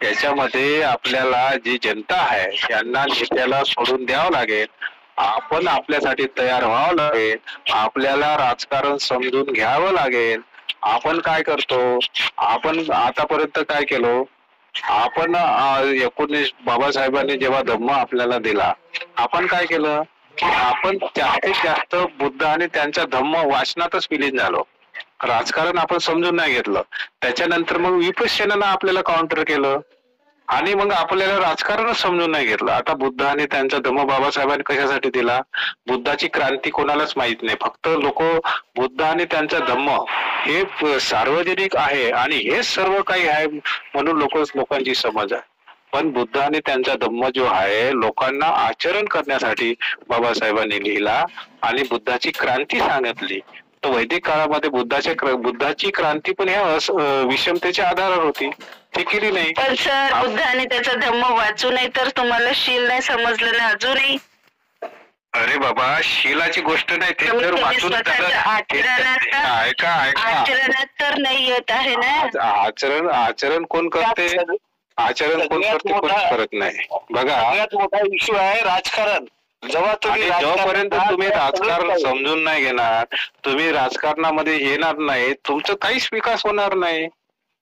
याच्यामध्ये आपल्याला जी जनता आहे यांना नेत्याला सोडून द्यावं लागेल. आपण आपल्यासाठी तयार व्हावं लागेल. आपल्याला राजकारण समजून घ्यावं लागेल. आपण काय करतो, आपण आतापर्यंत काय केलो, आपण 19 बाबासाहेबांनी जेव्हा धम्म आपल्याला दिला, आपण काय केलं की आपण जास्तीत जास्त बुद्ध आणि त्यांचा धम्म वाचनातच विलीन झालो. राजकारण आपण समजून नाही घेतलं. त्याच्यानंतर मग विपश्यनानं आपल्याला काउंटर केलं आणि मग आपल्याला राजकारणच समजून नाही घेतलं. आता बुद्ध आणि त्यांचा धम्म बाबासाहेबांनी कशासाठी दिला, बुद्धाची क्रांती कोणालाच माहित नाही. फक्त लोक बुद्ध आणि त्यांचा धम्म हे सार्वजनिक आहे आणि हे सर्व काही आहे म्हणून लोकांची समज आहे. पण बुद्ध आणि त्यांचा धम्म जो आहे लोकांना आचरण करण्यासाठी बाबासाहेबांनी लिहिला आणि बुद्धाची क्रांती सांगितली. तर वैदिक काळामध्ये बुद्धाची क्रांती पण ह्या विषमतेच्या आधारावर होती, ती केली नाही. पण सर बुद्धाने त्याचा धम्म वाचू नाही तर तुम्हाला शील नाही समजलं ना अजूनही? अरे बाबा, शीलाची गोष्ट नाही, ते तुम्ही तर तुम्ही वाचून स्वतःच्या आचरणात तर नाही येत आहे ना. आचरण कोण करते? आचरण कोण करते? कोण करत नाही. बघा, सगळ्यात मोठा इश्यू आहे राजकारण. जेव्हा तुम्ही जोपर्यंत तुम्ही राजकारण समजून नाही घेणार, तुम्ही राजकारणामध्ये येणार नाही, तुमचं काहीच विकास होणार नाही.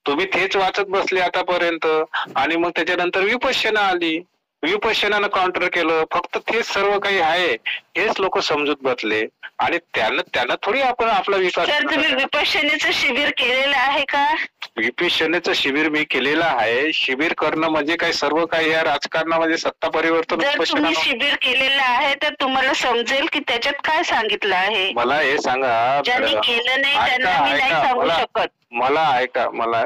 तुम्ही तेच वाचत बसले आतापर्यंत, आणि मग त्याच्यानंतर विपश्यना आली, विपश्यनानं काउंटर केलं. फक्त तेच सर्व काही आहे हेच लोक समजूत बसले, आणि त्यांना थोडी आपण आपला विकास. सर तुम्ही विपश्यनेचं शिबिर केलेलं आहे का? विपश्यनेचं शिबिर मी केलेलं आहे. शिबिर करणं म्हणजे काय, सर्व काही या राजकारणामध्ये सत्ता परिवर्तन. जर तुम्ही शिबिर केलेलं आहे तर तुम्हाला समजेल की त्याच्यात काय सांगितलं आहे. मला हे सांगा, ज्यांनी केलं नाही त्यांना मी नाही सांगू शकत. मला ऐका, मला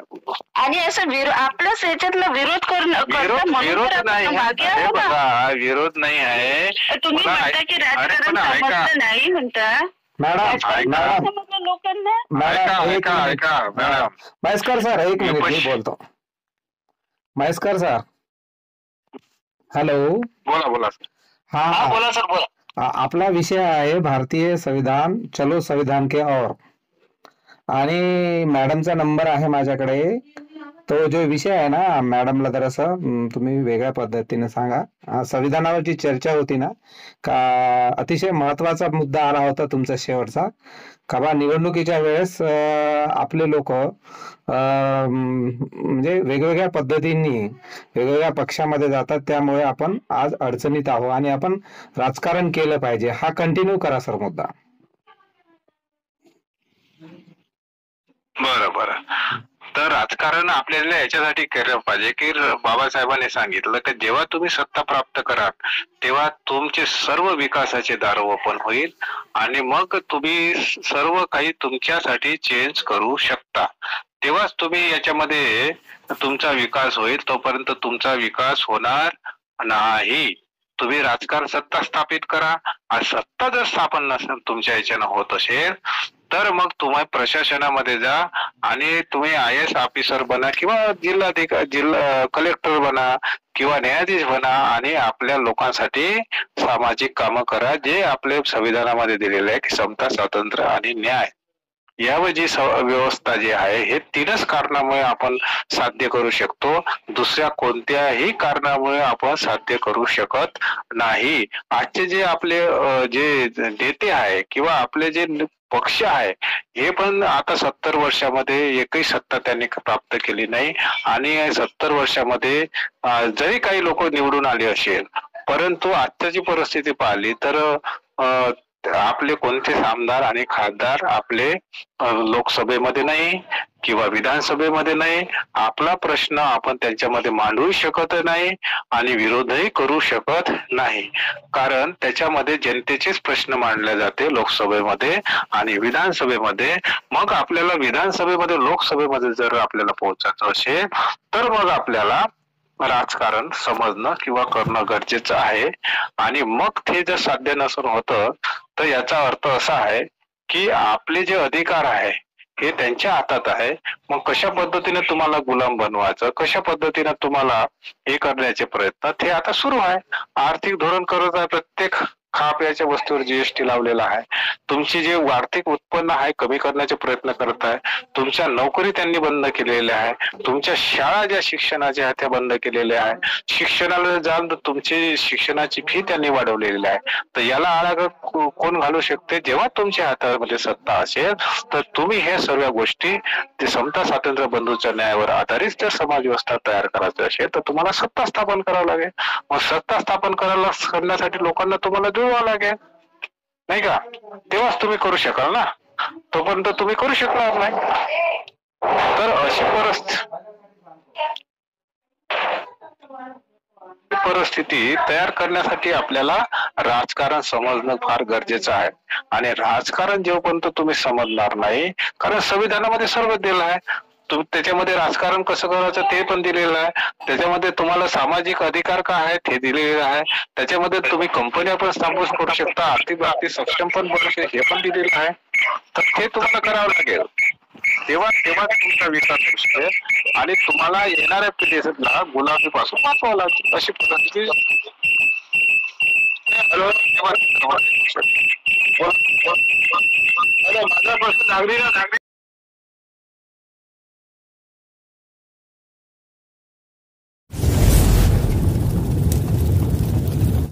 आणि असं आपल्याच याच्यातला विरोध विरोध नाही, विरोध नाही आहे. तुम्ही म्हणता की राजकारण समजलं नाही म्हणता. मॅडम लोकांना ऐका मॅडम. म्हैसकर सर, एक मिनिट मी बोलतो. Mhaiskar sir, hello. बोला. हा बोला सर, बोला. आपला विषय आहे भारतीय संविधान, चलो संविधान के और. आणि मॅडमचा नंबर आहे माझ्याकडे. तो जो विषय आहे ना, मॅडमला जरासं तुम्ही वेगळ्या पद्धतीने सांगा. संविधानावरची चर्चा होती ना, का अतिशय महत्वाचा मुद्दा आला होता तुमचा शेवटचा, का बा निवडणुकीच्या वेळेस आपले लोक म्हणजे वेगवेगळ्या पद्धतींनी वेगवेगळ्या पक्षामध्ये जातात, त्यामुळे आपण आज अडचणीत आहोत आणि आपण राजकारण केलं पाहिजे. हा कंटिन्यू करा सर मुद्दा. बरं. तर राजकारण आपल्याला याच्यासाठी केलं पाहिजे की बाबासाहेबांनी सांगितलं की जेव्हा तुम्ही सत्ता प्राप्त कराल तेव्हा तुमचे सर्व विकासाचे दार ओपन होईल, आणि मग तुम्ही सर्व काही तुमच्यासाठी चेंज करू शकता. तेव्हाच तुम्ही याच्यामध्ये तुमचा विकास होईल. तोपर्यंत तुमचा विकास होणार नाही. तुम्ही राजकारण सत्ता स्थापित करा. आज सत्ता जर स्थापन नसेल तुमच्या याच्यानं होत असेल तर मग तुम्ही प्रशासनामध्ये जा आणि तुम्ही IAS ऑफिसर बना, किंवा जिल्हा कलेक्टर बना, किंवा न्यायाधीश बना, आणि आपल्या लोकांसाठी सामाजिक कामं करा, जे आपल्या संविधानामध्ये दिलेले आहे की समता, स्वातंत्र्य आणि न्याय. यावर जी व्यवस्था जी आहे हे 3च कारणामुळे आपण साध्य करू शकतो. दुसऱ्या कोणत्याही कारणामुळे आपण साध्य करू शकत नाही. आजचे जे आपले जे नेते आहे किंवा आपले जे पक्ष आहे हे पण आता 70 वर्षामध्ये एकही सत्ता त्यांनी प्राप्त केली नाही, आणि 70 वर्षामध्ये जरी काही लोक निवडून आले असेल, परंतु आजची परिस्थिती पाहिली तर आपले कोणतेच आमदार आणि खासदार आपले लोकसभेमध्ये नाही किंवा विधानसभेमध्ये नाही. आपला प्रश्न आपण त्यांच्यामध्ये मांडू शकत नाही आणि विरोधही करू शकत नाही, कारण त्याच्यामध्ये जनतेचेच प्रश्न मांडले जाते लोकसभेमध्ये आणि विधानसभेमध्ये. मग आपल्याला विधानसभेमध्ये लोकसभेमध्ये जर आपल्याला पोहोचायचं असेल तर मग आपल्याला राजकारण समजणं किंवा करणं गरजेचं आहे. आणि मग ते जर साध्य नसून होतं तर याचा अर्थ असा आहे की आपले जे अधिकार आहे हे त्यांच्या हातात आहे. मग कशा पद्धतीने तुम्हाला गुलाम बनवायचं, कशा पद्धतीने तुम्हाला हे करण्याचे प्रयत्न ते आता सुरू आहे. आर्थिक धोरण करत आहे, प्रत्येक खाप्याच्या वस्तूवर GST लावलेला आहे. तुमची जे आर्थिक उत्पन्न आहे कमी करण्याचे प्रयत्न करत आहे. तुमच्या नोकरी त्यांनी बंद केलेल्या आहे. तुमच्या शाळा ज्या शिक्षणाच्या आहेत त्या बंद केलेल्या आहे. शिक्षणाला जाऊन तुमची शिक्षणाची फी त्यांनी वाढवलेली आहे. तर याला आळा कोण घालू शकते? जेव्हा तुमच्या हातामध्ये सत्ता असेल तर तुम्ही हे सर्व गोष्टी ते समता, स्वातंत्र्य, बंधुत्व, न्यायावर आधारित जर समाज व्यवस्था तयार करायची असेल तर तुम्हाला सत्ता स्थापन करावं लागेल. मग सत्ता स्थापन करण्यासाठी लोकांना तुम्हाला जुळवावं लागेल, नाही का? तेव्हाच तुम्ही करू शकाल ना, तोपर्यंत तुम्ही करू शकणार नाही. तर अशी परिस्थिती तयार करण्यासाठी आपल्याला राजकारण समजणं फार गरजेचं आहे. आणि राजकारण जेव्हापर्यंत तुम्ही समजणार नाही, कारण संविधानामध्ये सर्व दिलं आहे, त्याच्यामध्ये राजकारण कसं करायचं ते पण दिलेलं आहे. त्याच्यामध्ये तुम्हाला सामाजिक अधिकार काय आहेत हे दिलेलं आहे. त्याच्यामध्ये तुम्ही कंपन्या पण स्थापन करू शकता, आर्थिक सक्षम पण बनू शकता हे पण दिलेलं आहे. तर ते तुम्हाला करावं लागेल, तेव्हा तुमचा विकास होऊ शकेल आणि तुम्हाला येणाऱ्या पिढीला गुलामीपासून वाचवावं लागेल. अशी पद्धती माझा प्रश्न नागरिक